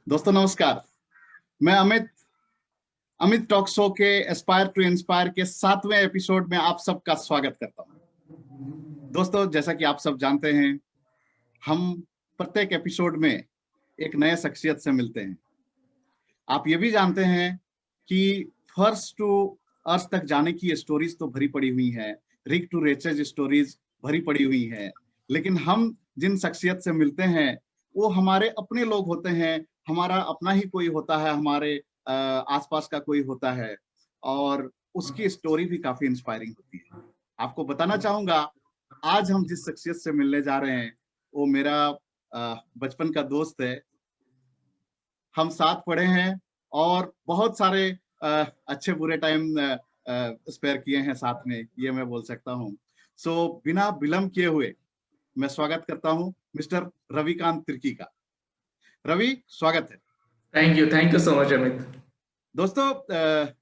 दोस्तों नमस्कार। मैं अमित अमित टॉक शो के एस्पायर टू इंस्पायर के 7वें एपिसोड में आप सबका स्वागत करता हूं। दोस्तों, जैसा कि आप सब जानते हैं, हम प्रत्येक एपिसोड में एक नए शख्सियत से मिलते हैं। आप ये भी जानते हैं कि फर्स्ट टू अर्थ तक जाने की स्टोरीज तो भरी पड़ी हुई है, रिक टू रिचेज स्टोरीज भरी पड़ी हुई है, लेकिन हम जिन शख्सियत से मिलते हैं वो हमारे अपने लोग होते हैं। हमारा अपना ही कोई होता है, हमारे आसपास का कोई होता है, और उसकी स्टोरी भी काफी इंस्पायरिंग होती है। आपको बताना चाहूंगा, आज हम जिस शख्सियत से मिलने जा रहे हैं वो मेरा बचपन का दोस्त है। हम साथ पढ़े हैं और बहुत सारे अच्छे बुरे टाइम स्पेयर किए हैं साथ में, ये मैं बोल सकता हूँ। सो बिना विलंब किए हुए मैं स्वागत करता हूँ मिस्टर रविकांत तिर्की का। रवि, स्वागत है। Thank you so much Amit. दोस्तों,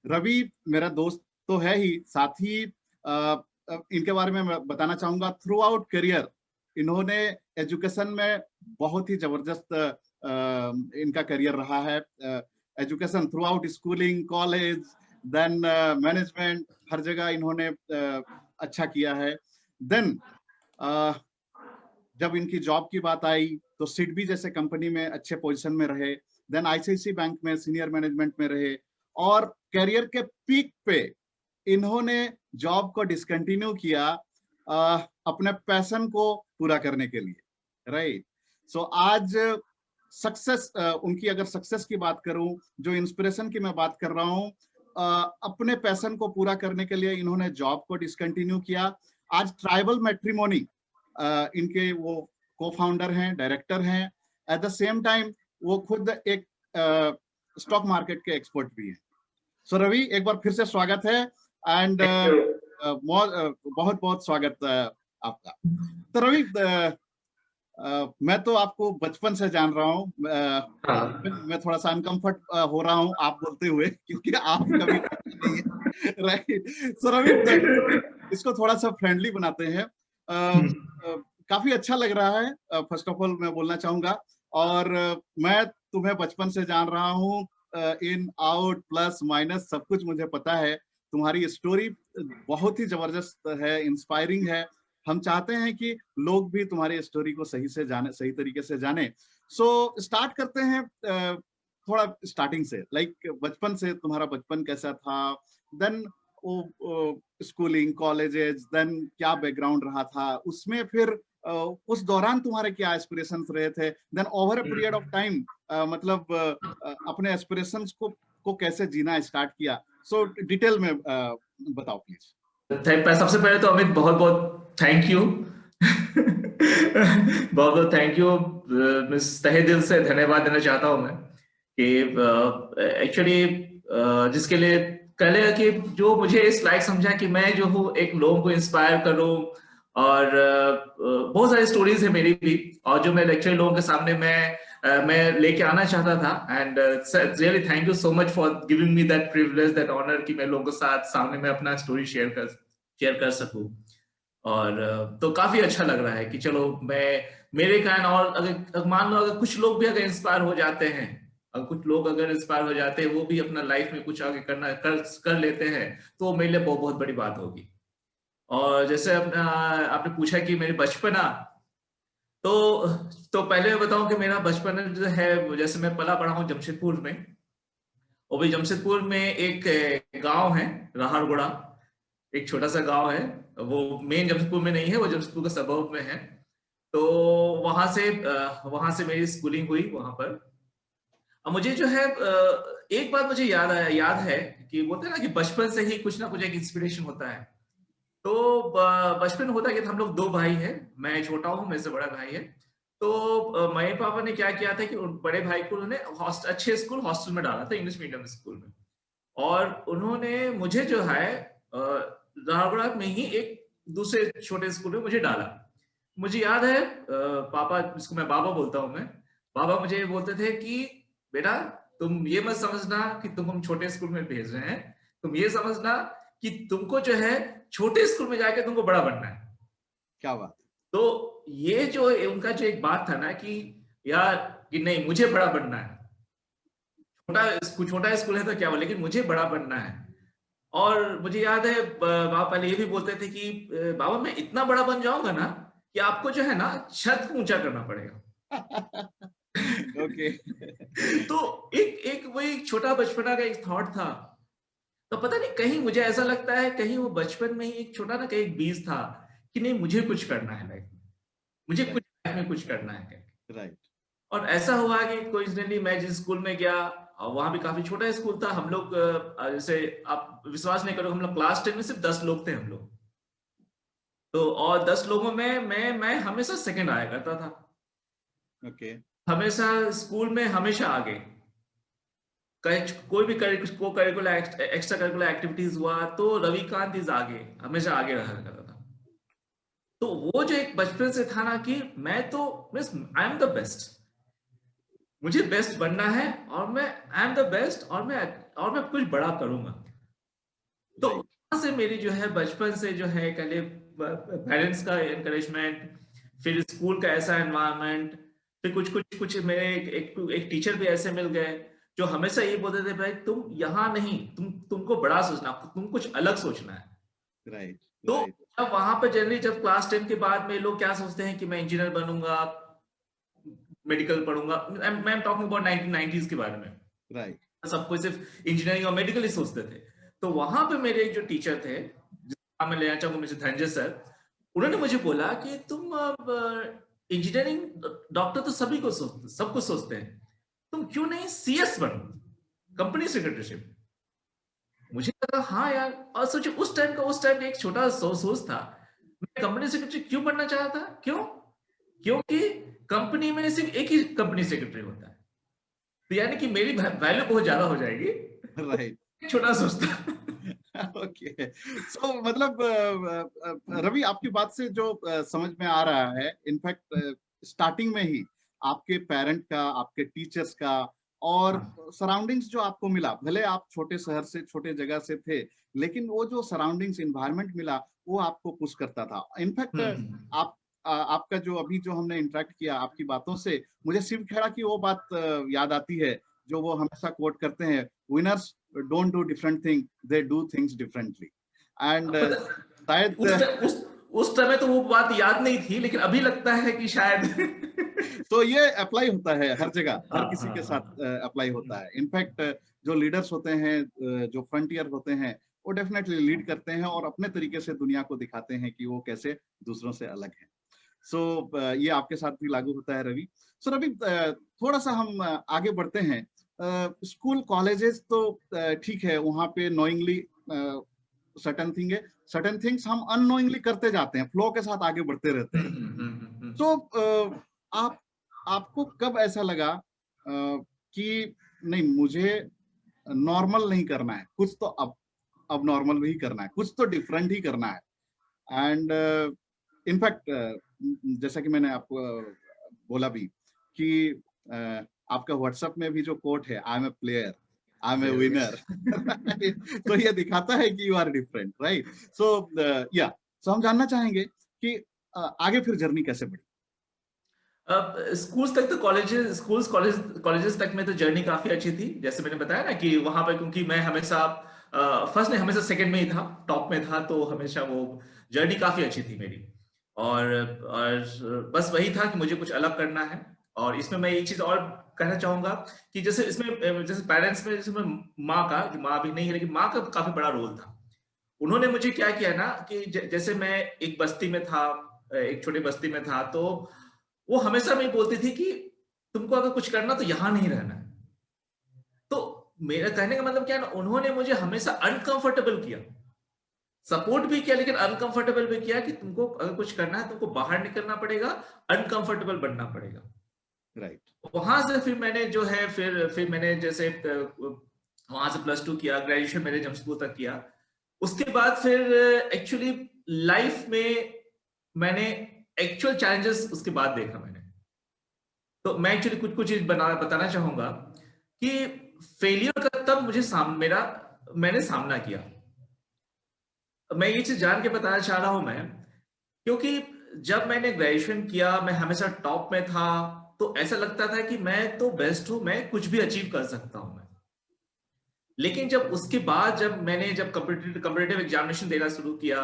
रवि मेरा दोस्त तो है ही, साथ ही इनके बारे में मैं बताना चाहूंगा। थ्रू आउट करियर इन्होंने एजुकेशन में बहुत ही जबरदस्त इनका करियर रहा है। Education throughout, schooling, college, then management, हर जगह इन्होंने अच्छा किया है। देन जब इनकी जॉब की बात आई तो सिडबी जैसे कंपनी में अच्छे पोजीशन में रहे। देन आईसीआईसी बैंक में सीनियर मैनेजमेंट में रहे, और करियर के पीक पे इन्होंने जॉब को डिसकंटिन्यू किया अपने पैशन को पूरा करने के लिए, राइट। सो आज सक्सेस, उनकी अगर सक्सेस की बात करूं, जो इंस्पिरेशन की मैं बात कर रहा हूं, अपने पैशन को पूरा करने के लिए इन्होंने जॉब को डिसकंटिन्यू किया। आज ट्राइबल मैट्रिमोनी इनके वो को फाउंडर हैं, डायरेक्टर हैं। एट द सेम टाइम वो खुद एक स्टॉक मार्केट के एक्सपर्ट भी हैं। सो रवि, एक बार फिर से स्वागत है, एंड बहुत बहुत स्वागत आपका। तो रवि, मैं तो आपको बचपन से जान रहा हूँ। मैं थोड़ा सा अनकंफर्ट हो रहा हूँ आप बोलते हुए, क्योंकि आप कभी नहीं है, राइट। सो रवि, इसको थोड़ा सा फ्रेंडली बनाते हैं। काफी अच्छा लग रहा है, फर्स्ट ऑफ ऑल मैं बोलना चाहूंगा। और मैं तुम्हें बचपन से जान रहा हूँ, इन आउट प्लस माइनस सब कुछ मुझे पता है। तुम्हारी स्टोरी बहुत ही जबरदस्त है, इंस्पायरिंग है। हम चाहते हैं कि लोग भी तुम्हारी स्टोरी को सही से जाने, सही तरीके से जाने। सो स्टार्ट करते हैं थोड़ा स्टार्टिंग से, लाइक बचपन से तुम्हारा बचपन कैसा था, देन स्कूलिंग, कॉलेजेस, देन क्या बैकग्राउंड रहा था उसमें, फिर उस दौरान तुम्हारे क्या एस्पिरेशंस रहे थे, then over a period of time मतलब अपने एस्पिरेशंस को कैसे जीना स्टार्ट किया। सो डिटेल में बताओ प्लीज। सबसे पहले तो अमित बहुत बहुत थैंक यू। बहुत बहुत थैंक यू। तहे दिल से धन्यवाद देना चाहता हूं मैं कि एक्चुअली जिसके लिए पहले कि जो इस लायक समझा कि मैं जो हूँ एक लोगों को इंस्पायर करूं, और बहुत सारी स्टोरीज है मेरी भी, और जो मैं एक्चुअली लोगों के सामने मैं लेके आना चाहता था। And really thank you so much for giving me that privilege, that honour कि मैं लोगों के साथ सामने में अपना स्टोरी शेयर कर सकूं। और तो काफी अच्छा लग रहा है कि चलो मैं मेरे कारण, और अगर मान लो अगर कुछ लोग भी अगर इंस्पायर हो जाते हैं, और कुछ लोग अगर इंस्पायर हो जाते हैं, वो भी अपना लाइफ में कुछ आगे कर लेते हैं, तो मेरे लिए बहुत बड़ी बात होगी। और जैसे आपने पूछा कि मेरी बचपना, तो पहले मैं बताऊं कि मेरा बचपन जो है, जैसे मैं पला पढ़ा हूँ जमशेदपुर में। और भी जमशेदपुर में एक गांव है राहड़गुड़ा, एक छोटा सा गांव है। वो मेन जमशेदपुर में नहीं है, वो जमशेदपुर के सबर्ब में है। तो वहां से मेरी स्कूलिंग हुई वहां पर। अब मुझे जो है एक बात मुझे याद है कि बोलते हैं ना कि बचपन से ही कुछ ना कुछ एक इंस्पिरेशन होता है। तो बचपन में होता है कि हम लोग दो भाई हैं, मैं छोटा हूँ, मेरे से बड़ा भाई है। तो मम्मी पापा ने क्या किया था कि बड़े भाई को उन्होंने अच्छे स्कूल हॉस्टल में डाला था, इंग्लिश मीडियम स्कूल में। और उन्होंने मुझे जो है राहगढ़ में ही एक दूसरे छोटे स्कूल में मुझे डाला। मुझे याद है पापा, जिसको मैं बाबा बोलता हूँ मैं, बाबा मुझे बोलते थे कि बेटा तुम ये मत समझना कि तुम हम छोटे स्कूल में भेज रहे हैं, तुम ये समझना कि तुमको जो है छोटे स्कूल में जाके तुमको बड़ा बनना है। क्या बात। तो ये जो उनका जो एक बात था ना कि यार कि नहीं मुझे बड़ा बनना है, छोटा स्कूल है तो क्या हुआ, लेकिन मुझे बड़ा बनना है। और मुझे याद है बाबा पहले ये भी बोलते थे कि बाबा मैं इतना बड़ा बन जाऊंगा ना कि आपको जो है ना छत ऊंचा करना पड़ेगा। ओके। तो एक एक वही छोटा बचपना का एक थॉट था। तो पता नहीं कहीं मुझे ऐसा लगता है कहीं वो बचपन में ही एक छोटा ना कहीं एक बीज था कि नहीं मुझे कुछ करना है लाइफ में, मुझे कुछ राइट, लाइफ में कुछ करना है। राइट। और ऐसा हुआ कि कोइंसिडेंटली मैं जिस स्कूल में गया वहां भी काफी छोटा स्कूल था। हम लोग जैसे आप विश्वास नहीं करोगे, हम लोग क्लास 10 में सिर्फ 10 लोग थे हम लोग। तो और 10 लोगों में मैं हमेशा सेकंड आया करता था, ओके। हमेशा स्कूल में हमेशा आगे। कोई भी को करिकुलर एक्स्ट्रा करिकुलर एक्टिविटीज हुआ तो रविकांत इज आगे, हमेशा आगे रहा करता था। तो वो जो एक बचपन से था ना कि मैं तो आई एम द बेस्ट, मुझे बेस्ट बनना है और मैं आई एम द बेस्ट और मैं कुछ बड़ा करूंगा। तो राइट, वहां से मेरी जो है बचपन से जो है पहले पेरेंट्स का एनकरेजमेंट, फिर स्कूल का ऐसा एनवायरनमेंट, फिर कुछ मेरे एक टीचर भी ऐसे मिल गए जो हमेशा ये बोलते थे भाई तुम यहाँ नहीं, तुमको बड़ा सोचना, तुम कुछ अलग सोचना है। राइट, तो राइट, अब वहां पर जनरली जब क्लास 10 के बाद में लोग क्या सोचते हैं कि मैं इंजीनियर बनूंगा, मेडिकल पढ़ूंगा। मैं टॉकिंग अबाउट 1990s के बारे में। राइट। सब कोई सिर्फ इंजीनियरिंग और मेडिकल ही सोचते थे। तो वहां पे मेरे एक जो टीचर थे, जिसका मैं लेना चाहूंगा मिस्टर धनंजय सर, उन्होंने मुझे बोला कि तुम अब इंजीनियरिंग डॉक्टर तो सभी को सब कुछ सोचते हैं, तुम क्यों नहीं सीएस बनो, कंपनी सेक्रेटरीशिप। मुझे लगा हाँ यार, और सोचो उस टाइम का एक छोटा सोच था। मैं कंपनी सेक्रेटरी क्यों बनना चाहता था, क्यों? क्योंकि कंपनी में सिर्फ एक ही कंपनी सेक्रेटरी होता है, तो यानी कि मेरी वैल्यू बहुत ज्यादा हो जाएगी। राइट। छोटा सोचता। ओके। सो मतलब रवि, आपकी बात से जो समझ में आ रहा है, इनफैक्ट स्टार्टिंग में ही आपके पेरेंट का, आपके टीचर्स का और हाँ। सराउंडिंग्स जो आपको मिला, भले आप छोटे शहर से, छोटे जगह से थे, लेकिन वो जो सराउंडिंग्स, इन्वायरमेंट मिला, वो आपको पुश करता था। इनफैक्ट आप आपका जो अभी जो हमने इंटरेक्ट किया आपकी बातों से, मुझे शिव खेड़ा की वो बात याद आती है जो वो हमेशा कोट करते हैं, winners don't do different thing, they do things differently. And पता शायद उस समय तो वो बात याद नहीं थी, लेकिन अभी लगता है कि शायद। तो ये अप्लाई होता है हर जगह, हर हाँ किसी हाँ के हाँ। साथ अप्लाई होता है। इनफैक्ट जो लीडर्स होते हैं, जो फ्रंटियर होते हैं, वो डेफिनेटली लीड करते हैं और अपने तरीके से दुनिया को दिखाते हैं कि वो कैसे दूसरों से अलग है। सो ये आपके साथ भी लागू होता है रवि। सो रवि, थोड़ा सा हम आगे बढ़ते हैं। स्कूल कॉलेजेस तो ठीक है, वहाँ पे नोइंगली सर्टेन थिंग है, सर्टेन थिंग्स हम अननोइंगली करते जाते हैं, फ्लो के साथ आगे बढ़ते रहते हैं। हम्म। तो आप आपको कब ऐसा लगा कि नहीं, मुझे नॉर्मल नहीं करना है, कुछ तो अब नॉर्मल भी करना है, कुछ तो डिफरेंट ही करना है। एंड इनफैक्ट जैसा कि मैंने आपको बोला भी कि आपका व्हाट्सएप में भी जो कोट है, I am a player, I am a winner, तो ये दिखाता है कि you are different, right? So yeah, so हम जानना चाहेंगे कि आगे फिर जर्नी कैसे बढ़ी? अब स्कूल्स तक तो कॉलेजेस तक में तो जर्नी काफी अच्छी थी। जैसे मैंने बताया ना कि वहां पर क्योंकि मैं हमेशा फर्स्ट नहीं, हमेशा सेकंड में ही था, टॉप में था, तो हमेशा वो जर्नी काफी अच्छी थी मेरी। और बस वही था कि मुझे कुछ अलग करना है। और इसमें मैं एक चीज और कहना चाहूंगा कि जैसे इसमें जैसे पेरेंट्स में, जैसे माँ का, जो माँ भी नहीं है लेकिन माँ का काफी बड़ा रोल था। उन्होंने मुझे क्या किया ना कि जैसे मैं एक बस्ती में था, एक छोटी बस्ती में था, तो वो हमेशा मैं बोलती थी कि तुमको अगर कुछ करना तो यहां नहीं रहना है। तो मेरा कहने का मतलब क्या है ना, उन्होंने मुझे हमेशा अनकंफर्टेबल किया, सपोर्ट भी किया लेकिन अनकंफर्टेबल भी किया कि तुमको अगर कुछ करना है तुमको बाहर निकलना पड़ेगा, अनकंफर्टेबल बनना पड़ेगा। राइट, वहां से फिर मैंने जो है फिर मैंने जैसे वहां से +2 किया, ग्रेजुएशन मैंने जमशेदपुर तक किया। उसके बाद फिर एक्चुअली लाइफ में मैंने एक्चुअल चैलेंजेस उसके बाद देखा मैंने। तो मैं एक्चुअली कुछ कुछ चीज बताना चाहूंगा कि फेलियर का तब मुझे मैंने सामना किया। मैं ये चीज जान के बताना चाह रहा हूं मैं, क्योंकि जब मैंने ग्रेजुएशन किया मैं हमेशा टॉप में था, तो ऐसा लगता था कि मैं तो बेस्ट हूं, मैं कुछ भी अचीव कर सकता हूं मैं। लेकिन जब उसके बाद जब कम्पिटिटिव एग्जामिनेशन देना शुरू किया,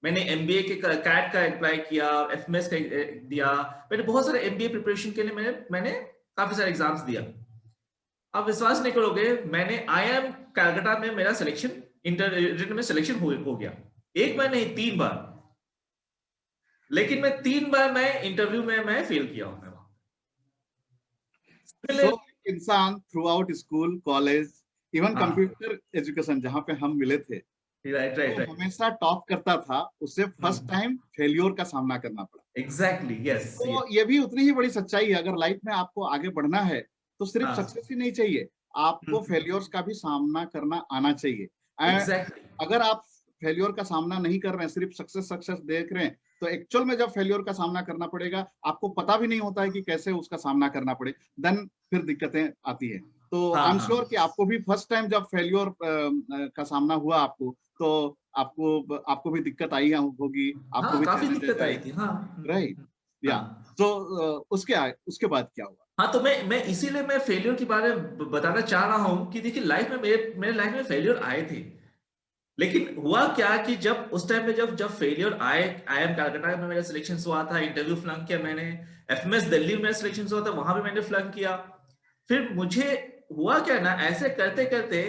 मैंने एमबीए के कैट का अप्लाई किया, एफएमएस का दिया, मैंने बहुत सारे एमबीए प्रिपरेशन के लिए मैंने काफी सारे एग्जाम्स दिया। आप विश्वास नहीं करोगे, मैंने आईआईएम कलकत्ता में मेरा सिलेक्शन, इंटर रिटन में सिलेक्शन हो गया। एक बार नहीं, 3 बार। लेकिन मैं 3 बार मैं इंटरव्यू में मैं फेल किया हूं। So, इंसान through out school, college, even computer education जहां पे हम मिले थे, राइट, हमेशा टॉप करता था, उससे फर्स्ट टाइम फेल्योर का सामना करना पड़ा। Exactly, yes. तो ये भी उतनी ही बड़ी सच्चाई है, अगर लाइफ में आपको आगे बढ़ना है तो सिर्फ सक्सेस ही नहीं चाहिए, आपको फेल्योर्स का भी सामना करना आना चाहिए। एग्जैक्टली। अगर आप फेल्योर का सामना नहीं कर रहे हैं, सिर्फ सक्सेस देख रहे हैं, तो एक्चुअल में जब फेल्योर का सामना करना पड़ेगा, आपको पता भी नहीं होता है कि कैसे उसका सामना करना पड़े, देन फिर दिक्कतें आती है। तो आई एम श्योर कि आपको भी फर्स्ट टाइम जब फेल्योर का सामना हुआ आपको, तो आपको भी दिक्कत आई होगी, आपको भी काफी दिक्कत आई थी। राइट, या तो उसके बाद क्या हुआ? हाँ, तो मैं इसीलिए मैं फेलियर के बारे में बताना चाह रहा हूँ कि देखिए, लाइफ में मेरे लाइफ में फेलियर आए थे, लेकिन हुआ क्या कि जब उस टाइम पे जब फेलियर आए, आईआईएम कलकत्ता में मेरा सिलेक्शन हुआ था, इंटरव्यू फ्लंक किया मैंने, एफएमएस दिल्ली में सिलेक्शन हुआ था, वहां भी मैंने फ्लंक किया। फिर मुझे हुआ क्या ना, ऐसे करते करते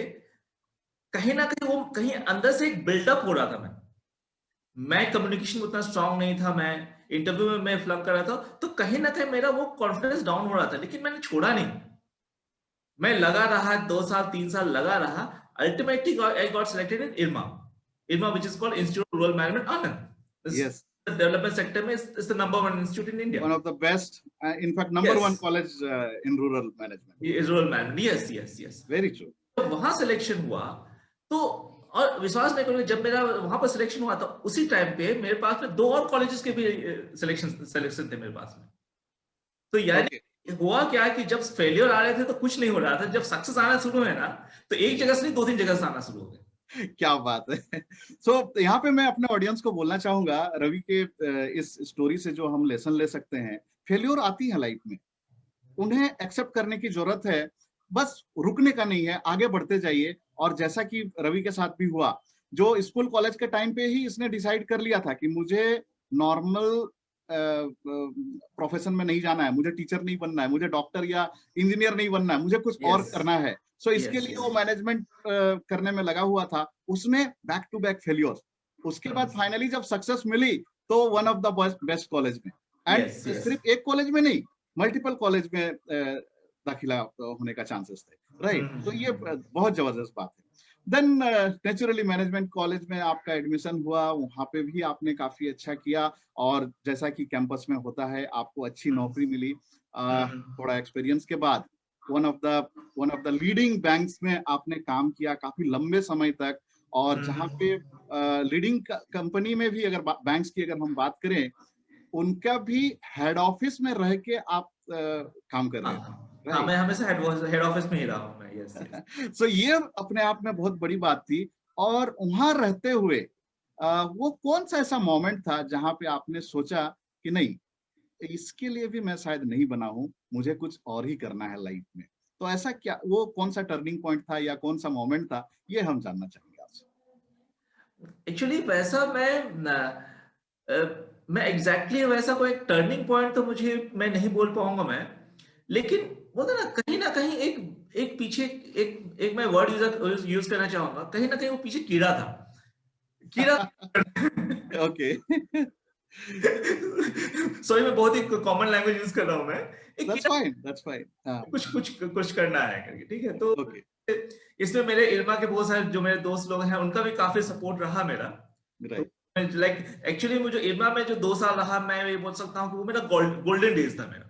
कहीं ना कहीं वो कहीं अंदर से एक बिल्डअप हो रहा था। मैं कम्युनिकेशन में उतना स्ट्रांग नहीं था, मैं इंटरव्यू में मैं फ्लंक कर रहा था, तो कहीं ना कहीं मेरा वो कॉन्फिडेंस डाउन हो रहा था, लेकिन मैंने छोड़ा नहीं। मैं लगा रहा, 2 साल 3 साल लगा रहा। Ultimately I got selected in IRMA, which is called Institute of Rural Management, Anand. Yes. The development sector में is the number 1 institute in India. One of the best, in fact, number 1 college in rural management. Rural management, yes. Very true. तो वहां selection हुआ, तो और विश्वास नहीं करोगे, जब मेरा वहां पर सिलेक्शन हुआ था, उसी टाइम पे मेरे पास में 2 और कॉलेजेस के भी सिलेक्शन थे मेरे पास में। तो यानी हुआ क्या कि जब फेलियर आ रहे थे तो कुछ नहीं हो रहा था, जब सक्सेस आना शुरू है ना, तो एक जगह से नहीं 2-3 जगह से आना शुरू हो गए। क्या बात है। सो यहाँ पे मैं अपने ऑडियंस को बोलना चाहूंगा, रवि के इस स्टोरी से जो हम लेसन ले सकते हैं, फेलियर आती है लाइफ में, उन्हें एक्सेप्ट करने की जरूरत है, बस रुकने का नहीं है, आगे बढ़ते जाइए। और जैसा कि रवि के साथ भी हुआ, जो स्कूल कॉलेज के टाइम पे ही इसने डिसाइड कर लिया था कि मुझे नॉर्मल प्रोफेशन में नहीं जाना है, मुझे टीचर नहीं बनना है, मुझे डॉक्टर या इंजीनियर नहीं बनना है, मुझे कुछ और करना है। सो इसके लिए वो मैनेजमेंट करने में लगा हुआ था, उसमें बैक टू बैक फेलियर। उसके बाद फाइनली जब सक्सेस मिली, तो one of the best college में, एंड सिर्फ एक कॉलेज में नहीं, मल्टीपल कॉलेज में दाखिला होने का चांसेस थे, राइट। तो ये बहुत जबरदस्त बात है। देन नेचुरली मैनेजमेंट कॉलेज में आपका एडमिशन हुआ, वहां पे भी आपने काफी अच्छा किया, और जैसा कि कैंपस में होता है, आपको अच्छी नौकरी मिली। थोड़ा एक्सपीरियंस के बाद one of the leading banks में आपने काम किया काफी लंबे समय तक, और जहाँ पे लीडिंग कंपनी में भी, अगर बैंक्स की अगर हम बात करें, उनका भी हेड ऑफिस में रह के आप काम कर रहे हैं। हाँ, मैं हमेशा हेड ऑफिस में ही रहा हूँ मैं। यस। सो ये अपने आप में बहुत बड़ी बात थी। और वहां रहते हुए वो कौन सा ऐसा मोमेंट था जहां पे आपने सोचा कि नहीं, इसके लिए भी मैं शायद नहीं बना हूं, मुझे कुछ और ही करना है लाइफ में? तो ऐसा क्या, वो कौन सा टर्निंग पॉइंट था या कौन सा मोमेंट था, ये हम जानना चाहेंगे आपसे। एक्चुअली वैसा मैं एग्जैक्टली वैसा कोई टर्निंग पॉइंट तो मैं नहीं बोल पाऊंगा मैं, लेकिन वो ना कहीं एक पीछे एक मैं वर्ड यूज करना चाहूंगा, कहीं ना कहीं वो पीछे कीड़ा था, कीड़ा। ओके। सॉरी, मैं बहुत ही कॉमन लैंग्वेज यूज कर रहा हूं मैं। That's fine. कुछ करना है करके, ठीक है। तो इसमें मेरे IRMA के बहुत सारे जो मेरे दोस्त लोग हैं, उनका भी काफी सपोर्ट रहा मेरा। लाइक एक्चुअली मुझे IRMA में जो 2 साल रहा, मैं ये बोल सकता हूँ कि वो मेरा गोल्डन डेज था मेरा।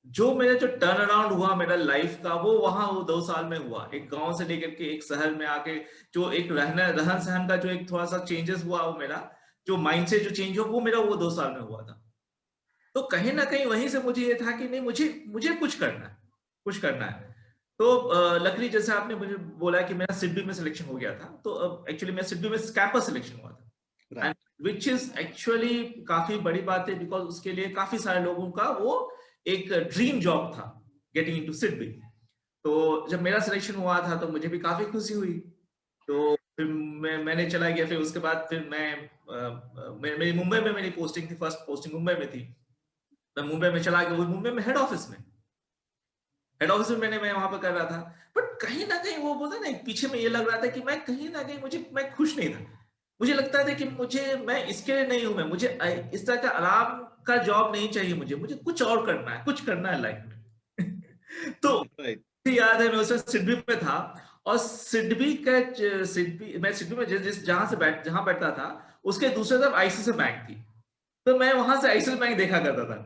जो मेरा जो टर्न अराउंड हुआ मेरा लाइफ का, वो वहां वो 2 साल में हुआ। एक गांव से लेकर के एक शहर में आके जो एक रहन सहन का जो एक थोड़ा सा चेंजेस हुआ, वो मेरा जो माइंड से जो चेंज हो, वो मेरा वो 2 साल में हुआ था। तो कहीं ना कहीं वहीं से मुझे ये था कि नहीं, मुझे कुछ करना है। तो लकली जैसे आपने मुझे बोला कि मेरा सिडबी में सिलेक्शन हो गया था, तो एक्चुअली मेरा सिडबी में कैंपस सिलेक्शन हुआ था, एंड विच इज एक्चुअली काफी बड़ी बात है, बिकॉज उसके लिए काफी सारे लोगों का वो एक ड्रीम जॉब था, गेटिंग इनटू सिडबी। तो जब मेरा सिलेक्शन हुआ था तो मुझे भी काफी खुशी हुई। तो फिर मैंने चला गया। फिर उसके बाद फिर मेरी मुंबई में मेरी पोस्टिंग थी, फर्स्ट पोस्टिंग मुंबई में थी। मैं मुंबई में चला गया, वो मुंबई में हेड ऑफिस में मैं वहां पर कर रहा था। बट कहीं ना कहीं वो बोलता ना, पीछे में ये लग रहा था कि मैं कहीं ना कहीं मैं खुश नहीं था। मुझे लगता था कि मैं इसके लिए नहीं हूं। मुझे इस तरह का आराम का जॉब नहीं चाहिए। मुझे कुछ और करना है, कुछ करना है लाइफ में। तो राइट। मुझे याद है मैं उस वक्त सिडबी में था, और मैं सिडबी में जहां बैठता था उसके दूसरी तरफ आईसीआईसीआई बैंक थी। तो मैं वहां से आईसीआईसीआई बैंक देखा करता था।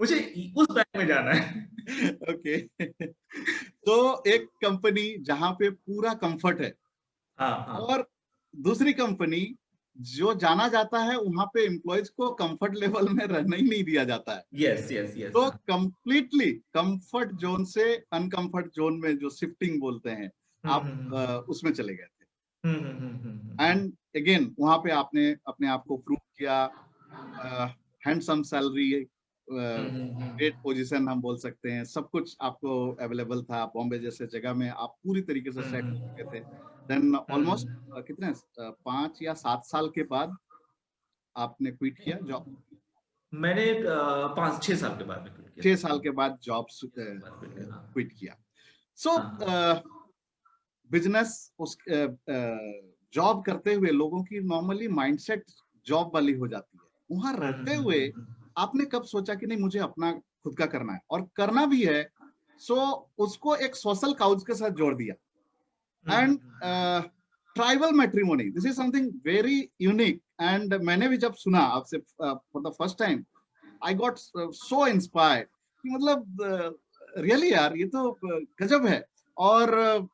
मुझे उस बैंक में जाना है। ओके। तो एक कंपनी जहां पे पूरा कंफर्ट है, हाँ हाँ। और दूसरी कंपनी जो जाना जाता है वहां पे एम्प्लॉयज को कंफर्ट लेवल में रहना ही नहीं दिया जाता है। Yes yes yes. तो कंप्लीटली कंफर्ट जोन से अनकंफर्ट जोन में जो शिफ्टिंग बोलते हैं, आप उसमें चले गए थे। एंड अगेन वहां पे आपने अपने आप को प्रूव किया। हैंडसम सैलरी, ग्रेट पोजीशन हम बोल सकते हैं, सब कुछ आपको अवेलेबल था। बॉम्बे जैसे जगह में आप पूरी तरीके से सेट हो चुके थे। देन ऑलमोस्ट कितने 5 या 7 साल के बाद आपने क्विट किया जॉब। मैंने 5-6 साल के बाद में quit किया 6 साल के बाद जॉब बाद quit किया, हाँ। क्विट किया। सो हाँ हाँ। बिजनेस उस जॉब करते हुए लोगों की नॉर्मली माइंडसेट जॉब वाली हो जाती है। वहां रहते हुए आपने कब सोचा कि नहीं मुझे अपना खुद का करना है और करना भी है, सो उसको एक सोशल काउज के साथ जोड़ दिया। And tribal matrimony, this is something very unique. And मैंने भी जब सुना आपसे for the first time, I got so inspired कि मतलब रियली यार ये तो गजब है। और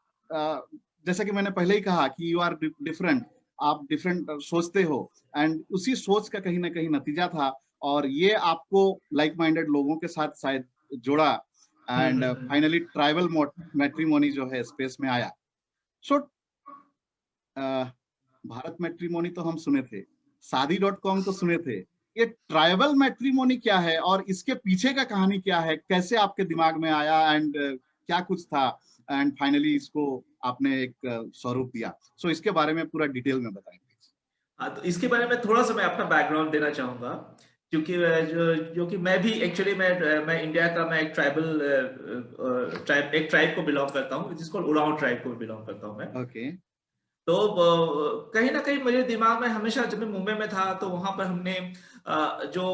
जैसा कि मैंने पहले ही कहा कि यू आर डिफरेंट, आप डिफरेंट सोचते हो, एंड उसी सोच का कहीं ना कहीं नतीजा था, और ये आपको लाइक माइंडेड लोगों के साथ शायद जोड़ा, एंड फाइनली ट्राइबल मैट्रिमोनी जो है स्पेस में आया। सो भारत मैट्रिमोनी तो हम सुने थे, शादी.com तो सुने थे, ये ट्राइबल मैट्रिमोनी क्या है और इसके पीछे का कहानी क्या है, कैसे आपके दिमाग में आया, एंड क्या कुछ था, एंड फाइनली इसको आपने एक स्वरूप दिया। सो इसके बारे में पूरा डिटेल में बताएं प्लीज। हाँ, तो इसके बारे में थोड़ा सा मैं अपना बैकग्राउंड देना चाहूंगा, क्योंकि जो कि मैं भी एक्चुअली मैं इंडिया का, मैं एक ट्राइब को बिलोंग करता हूँ, जिसको उरांव ट्राइब को बिलोंग करता हूँ मैं। ओके। तो कहीं ना कहीं मेरे दिमाग में हमेशा, जब मैं मुंबई में था तो वहां पर हमने जो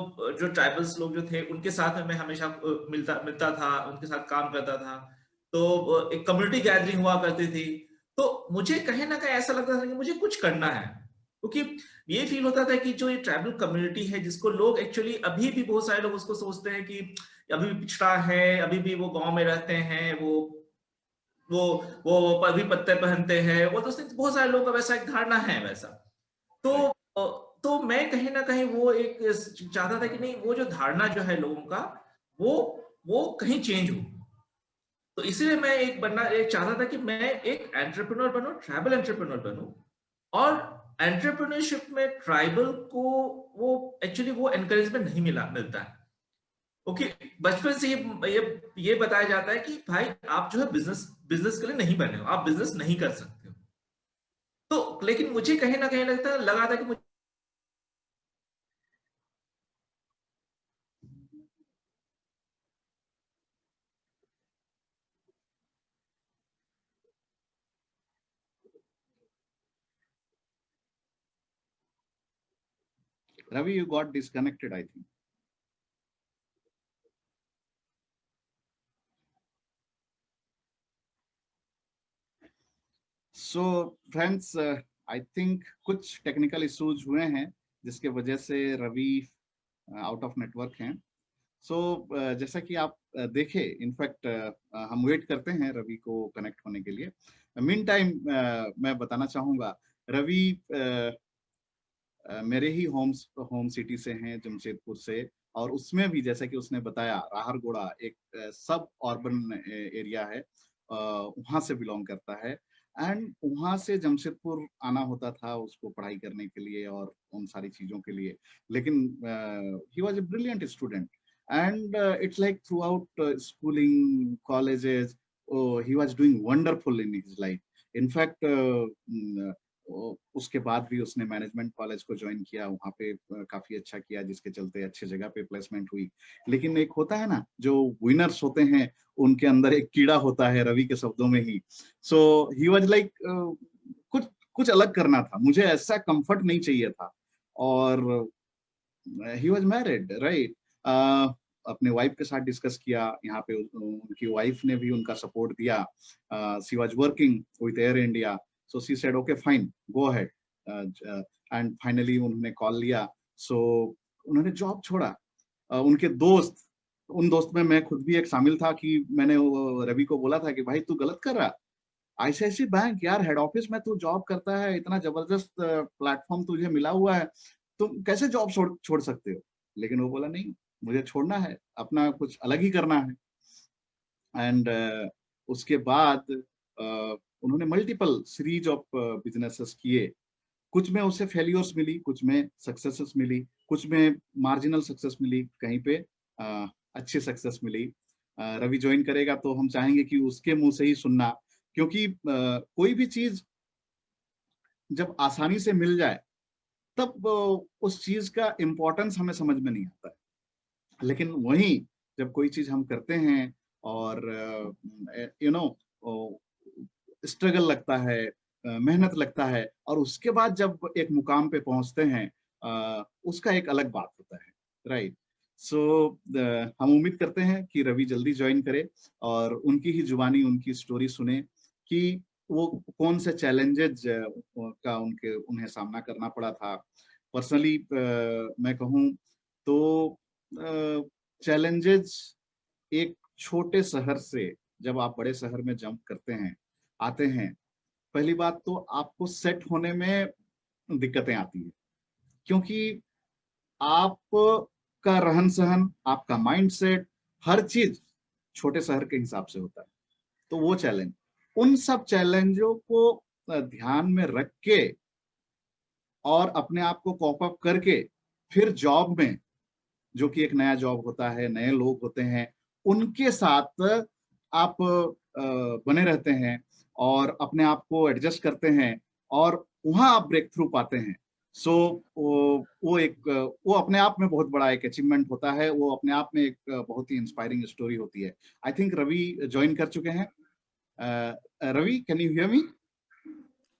जो ट्राइबल्स लोग जो थे उनके साथ में मैं हमेशा मिलता मिलता था, उनके साथ काम करता था। तो एक कम्युनिटी गैदरिंग हुआ करती थी। तो मुझे कहीं ना कहीं ऐसा लगता था कि मुझे कुछ करना है, क्योंकि ये फील होता था कि जो ये ट्राइबल कम्युनिटी है, जिसको लोग एक्चुअली अभी भी, बहुत सारे लोग उसको सोचते हैं कि अभी भी पिछड़ा है, अभी भी वो गांव में रहते हैं, वो वो भी पत्ते पहनते हैं, वो तो बहुत सारे लोगों का वैसा एक धारणा है वैसा। तो राइट। तो मैं कहीं ना कहीं वो एक चाहता था कि नहीं, वो जो धारणा जो है लोगों का, वो वो कहीं चेंज हो। तो इसीलिए मैं एक चाहता था कि मैं एक एंटरप्रेन्योर बनूं, ट्राइबल एंटरप्रेन्योर बनूं। और एंटरप्रेन्योरशिप में ट्राइबल को वो एक्चुअली वो एनकरेजमेंट नहीं मिलता है। ओके, बचपन से ये बताया जाता है कि भाई आप जो है बिजनेस बिजनेस के लिए नहीं बने हो, आप बिजनेस नहीं कर सकते हो। तो लेकिन मुझे कहीं ना कहीं लगा था कि मुझे Ravi, you got disconnected I think. So friends, I think कुछ टेक्निकल इश्यूज हुए हैं जिसके वजह से रवि आउट ऑफ नेटवर्क हैं। सो जैसा कि आप देखे, इनफैक्ट हम वेट करते हैं रवि को कनेक्ट होने के लिए। मीन टाइम मैं बताना चाहूंगा, रवि मेरे ही होम सिटी से हैं, जमशेदपुर से। और उसमें भी जैसा कि उसने बताया, राहरगोड़ा एक सब अर्बन एरिया है, वहां से बिलोंग करता है। एंड वहां से जमशेदपुर आना होता था उसको पढ़ाई करने के लिए और उन सारी चीजों के लिए। लेकिन he was a brilliant student, and it's like through out schooling, colleges, he was doing wonderful in his life. In fact, उसके बाद भी उसने मैनेजमेंट कॉलेज को ज्वाइन किया, वहाँ पे काफी अच्छा किया, जिसके चलते अच्छी जगह पे प्लेसमेंट हुई। लेकिन एक होता है ना, जो विनर्स होते हैं उनके अंदर एक कीड़ा होता है, रवि के शब्दों में ही। सो ही वाज लाइक कुछ कुछ अलग करना था, मुझे ऐसा कंफर्ट नहीं चाहिए था। और ही वाज मैरिड, राइट। अपने वाइफ के साथ डिस्कस किया, यहाँ पे उनकी वाइफ ने भी उनका सपोर्ट दिया। She was working with air India, so she said okay fine, go ahead. And finally उन्होंने कॉल लिया, सो उन्होंने जॉब छोड़ा। उनके दोस्त, उन दोस्त में मैं खुद भी एक शामिल था, कि मैंने रवि को बोला था कि भाई तू गलत कर रहा, आईसीआईसी बैंक यार हेड ऑफिस में तू जॉब करता है, इतना जबरदस्त प्लेटफॉर्म तुझे मिला हुआ है, तुम कैसे जॉब छोड़ सकते हो। लेकिन वो बोला नहीं, मुझे छोड़ना है, अपना कुछ अलग ही करना है। एंड उसके बाद उन्होंने मल्टीपल सीरीज ऑफ बिजनेसेस किए। कुछ में उसे फेलियर्स मिली, कुछ में सक्सेसेस मिली, कुछ में मार्जिनल सक्सेस मिली, कहीं पे अच्छी सक्सेस मिली। रवि ज्वाइन करेगा तो हम चाहेंगे कि उसके मुंह से ही सुनना, क्योंकि कोई भी चीज जब आसानी से मिल जाए तब उस चीज का इम्पोर्टेंस हमें समझ में नहीं आता है। लेकिन वहीं जब कोई चीज हम करते हैं और स्ट्रगल लगता है, मेहनत लगता है, और उसके बाद जब एक मुकाम पे पहुंचते हैं, उसका एक अलग बात होता है, राइट। सो हम उम्मीद करते हैं कि रवि जल्दी ज्वाइन करे और उनकी ही जुबानी उनकी स्टोरी सुने कि वो कौन से चैलेंजेस का उन्हें सामना करना पड़ा था। पर्सनली मैं कहूँ तो चैलेंजेस एक छोटे शहर से जब आप बड़े शहर में जंप करते हैं, आते हैं, पहली बात तो आपको सेट होने में दिक्कतें आती है, क्योंकि आपका रहन सहन, आपका माइंडसेट, हर चीज छोटे शहर के हिसाब से होता है। तो वो चैलेंज, उन सब चैलेंजों को ध्यान में रख के और अपने आप को कॉप अप करके फिर जॉब में, जो कि एक नया जॉब होता है, नए लोग होते हैं, उनके साथ आप बने रहते हैं और अपने आप को एडजस्ट करते हैं और वहां आप ब्रेक थ्रू पाते हैं। सो वो अपने आप में बहुत बड़ा एक अचीवमेंट होता है, वो अपने आप में एक बहुत ही इंस्पायरिंग स्टोरी होती है। आई थिंक रवि ज्वाइन कर चुके हैं। Ravi, can you hear me?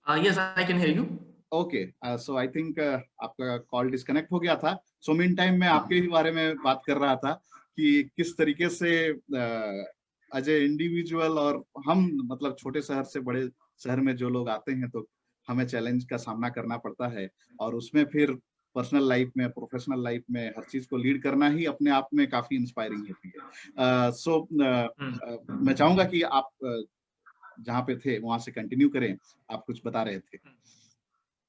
Yes, I can hear you. Okay, so I think आपका कॉल डिस्कनेक्ट हो गया था। सो मीन टाइम मैं आपके ही बारे में बात कर रहा था कि किस तरीके से एज ए इंडिविजुअल, और हम मतलब छोटे शहर से बड़े शहर में जो लोग आते हैं तो हमें चैलेंज का सामना करना पड़ता है, और उसमें फिर पर्सनल लाइफ में, प्रोफेशनल लाइफ में हर चीज को लीड करना ही अपने आप में काफी इंस्पायरिंग होती है। सो मैं चाहूंगा कि आप जहाँ पे थे वहां से कंटिन्यू करें, आप कुछ बता रहे थे।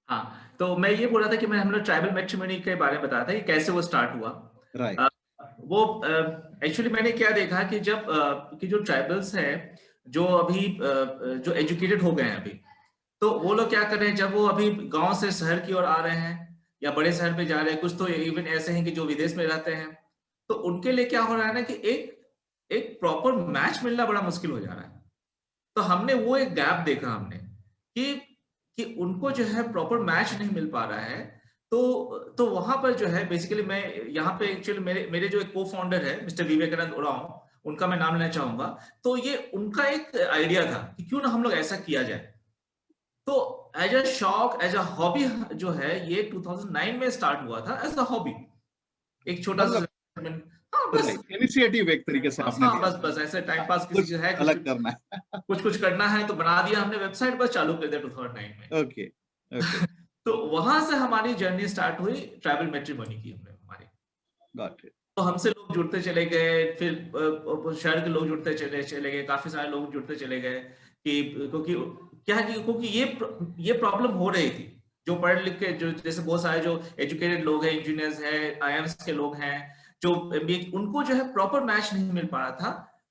हाँ, तो मैं ये बोल रहा था कि हम लोग ट्राइबल मैट्रिमोनी के बारे में बताया था कि कैसे वो स्टार्ट हुआ। राइट। वो एक्चुअली मैंने क्या देखा कि जब कि जो ट्राइबल्स हैं, जो अभी जो एजुकेटेड हो गए हैं अभी, तो वो लोग क्या कर रहे हैं, जब वो अभी गांव से शहर की ओर आ रहे हैं या बड़े शहर में जा रहे हैं, कुछ तो इवन ऐसे हैं कि जो विदेश में रहते हैं, तो उनके लिए क्या हो रहा है ना कि एक प्रॉपर मैच मिलना बड़ा मुश्किल हो जा रहा है। तो हमने वो एक गैप देखा हमने कि उनको जो है प्रॉपर मैच नहीं मिल पा रहा है। तो वहां पर जो है बेसिकली मैं यहाँ पे एक्चुअली मेरे जो एक को फाउंडर है मिस्टर विवेकानंद उरांव, उनका मैं नाम लेना चाहूंगा। तो ये उनका एक आइडिया था कि क्यों ना हम लोग ऐसा किया जाए। तो एज अ शौक, एज अ हॉबी जो है, ये 2009 में स्टार्ट हुआ था एज अ हॉबी, एक छोटा सा। मतलब हाँ बस, राइट, इनिशिएटिव एक तरीके से आपने हाँ लिया, बस ऐसे टाइम पास किसी कुछ चीज है, अलग करना है। कुछ करना है तो बना दिया हमने, वेबसाइट बस चालू कर दिया 2009 में। ओके, ओके, तो वहां से हमारी जर्नी स्टार्ट हुई, ट्राइबल मैट्रिमोनी की हमने हमारी। Got it. तो हमसे लोग जुड़ते चले गए, फिर शहर के लोग जुड़ते चले गए, काफी सारे लोग जुड़ते चले गए कि क्योंकि क्या है कि क्योंकि ये प्रॉब्लम हो रही थी। जो पढ़े लिख के, जो जैसे बहुत सारे जो एजुकेटेड लोग हैं, इंजीनियर्स हैं, आईएम्स के लोग हैं, जो एमबीए, उनको जो है प्रॉपर मैच नहीं मिल पा रहा था।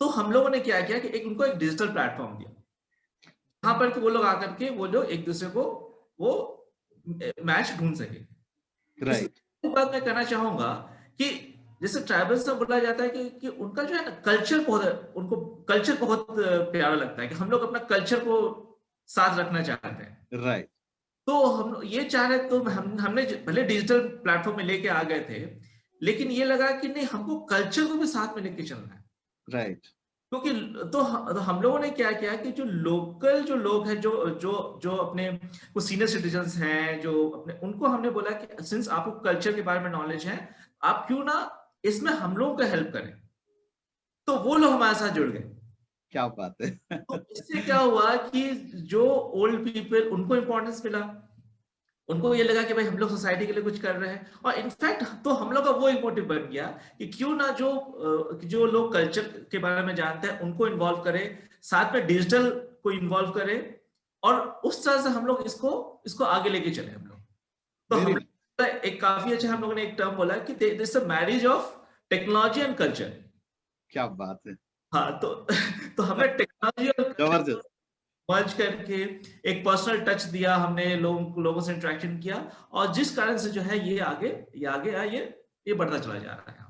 तो हम लोगों ने क्या किया कि उनको एक डिजिटल प्लेटफॉर्म दिया, जहां पर कि वो लोग आकर के वो लोग एक दूसरे को वो मैच ढूंढ सके। राइट। एक बात मैं कहना चाहूंगा कि जैसे ट्राइबल्स में बोला जाता है कि उनका जो है ना कल्चर बहुत, उनको कल्चर बहुत प्यारा लगता है कि हम लोग अपना कल्चर को साथ रखना चाहते हैं। राइट। तो हम ये चाह रहे, तो हमने भले डिजिटल प्लेटफॉर्म में लेके आ गए थे, लेकिन ये लगा कि नहीं, हमको कल्चर को भी साथ में लेके चलना है। राइट। क्योंकि तो हम लोगों ने क्या किया कि जो लोकल जो लोग हैं, जो जो जो अपने कुछ सीनियर सिटीजन्स हैं, जो अपने, उनको हमने बोला कि सिंस आपको कल्चर के बारे में नॉलेज है, आप क्यों ना इसमें हम लोगों का हेल्प करें। तो वो लोग हमारे साथ जुड़ गए। क्या बात है। तो इससे क्या हुआ कि जो ओल्ड पीपल, उनको इंपॉर्टेंस मिला, उनको ये लगा कि भाई हम लोग सोसाइटी के लिए कुछ कर रहे हैं। और इनफैक्ट तो हम लोग का वो एक मोटिव बन गया कि क्यों ना जो लोग कल्चर के बारे में जानते हैं उनको इन्वॉल्व करें, साथ में डिजिटल को इन्वॉल्व करें, और उस तरह से हम लोग इसको आगे लेके चले हम लोग। तो वेरी हमने एक काफी अच्छा, हम लोगों ने एक टर्म बोला कि this a marriage of technology and culture. क्या बात है। हाँ, तो हमने टेक्नोलॉजी और कल्चर जबरदस्त। मर्ज करके एक पर्सनल टच दिया, हमने लोगों से इंटरेक्शन किया, और जिस कारण से जो है ये आगे आया, ये बढ़ता चला जा रहा है।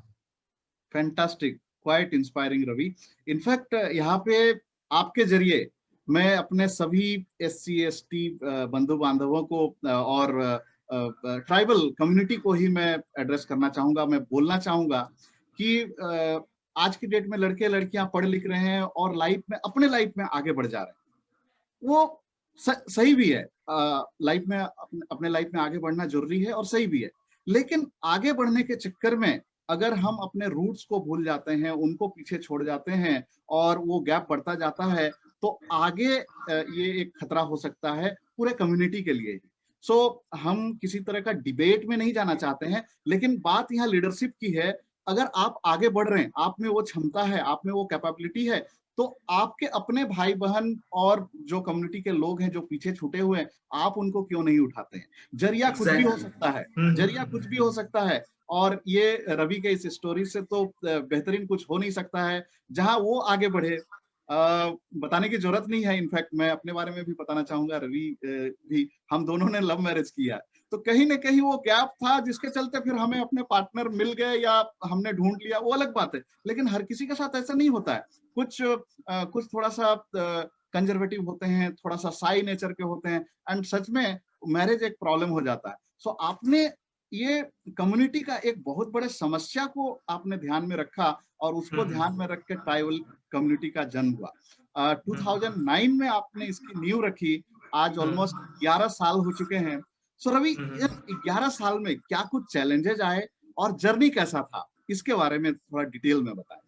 Fantastic, quite inspiring Ravi. In fact यहाँ पे आपके जरिए मैं अपने सभी SC ST बंधु बांधवों को और ट्राइबल कम्युनिटी को ही मैं एड्रेस करना चाहूंगा। मैं बोलना चाहूंगा कि आज की डेट में लड़के लड़कियां पढ़ लिख रहे हैं और लाइफ में, अपने लाइफ में आगे बढ़ जा रहे हैं। वो सही भी है, लाइफ में अपने लाइफ में आगे बढ़ना जरूरी है और सही भी है। लेकिन आगे बढ़ने के चक्कर में अगर हम अपने रूट्स को भूल जाते हैं, उनको पीछे छोड़ जाते हैं और वो गैप बढ़ता जाता है, तो आगे ये एक खतरा हो सकता है पूरे कम्युनिटी के लिए। सो हम किसी तरह का डिबेट में नहीं जाना चाहते हैं, लेकिन बात यहाँ लीडरशिप की है। अगर आप आगे बढ़ रहे हैं, आप में वो क्षमता है, आप में वो कैपेबिलिटी है, तो आपके अपने भाई बहन और जो कम्युनिटी के लोग हैं जो पीछे छूटे हुए हैं, आप उनको क्यों नहीं उठाते हैं? जरिया कुछ भी हो सकता है, जरिया कुछ भी हो सकता है। और ये रवि के इस स्टोरी से तो बेहतरीन कुछ हो नहीं सकता है। जहां वो आगे बढ़े, बताने की जरूरत नहीं है। इनफैक्ट मैं अपने बारे में भी बताना चाहूंगा, रवि भी, हम दोनों ने लव मैरिज किया, तो कहीं ना कहीं वो गैप था जिसके चलते फिर हमें अपने पार्टनर मिल गए या हमने ढूंढ लिया, वो अलग बात है। लेकिन हर किसी के साथ ऐसा नहीं होता है। कुछ थोड़ा सा कंजर्वेटिव होते हैं, थोड़ा सा साई नेचर के होते हैं, एंड सच में मैरिज एक प्रॉब्लम हो जाता है। सो आपने ये कम्युनिटी का एक बहुत बड़े समस्या को आपने ध्यान में रखा और उसको ध्यान में रख के ट्राइबल कम्युनिटी का जन्म हुआ। 2009 में आपने इसकी नींव रखी। आज ऑलमोस्ट 11 साल हो चुके हैं। सो रवि, 11 साल में क्या कुछ चैलेंजेस आए और जर्नी कैसा था, इसके बारे में थोड़ा डिटेल में बताएंगे।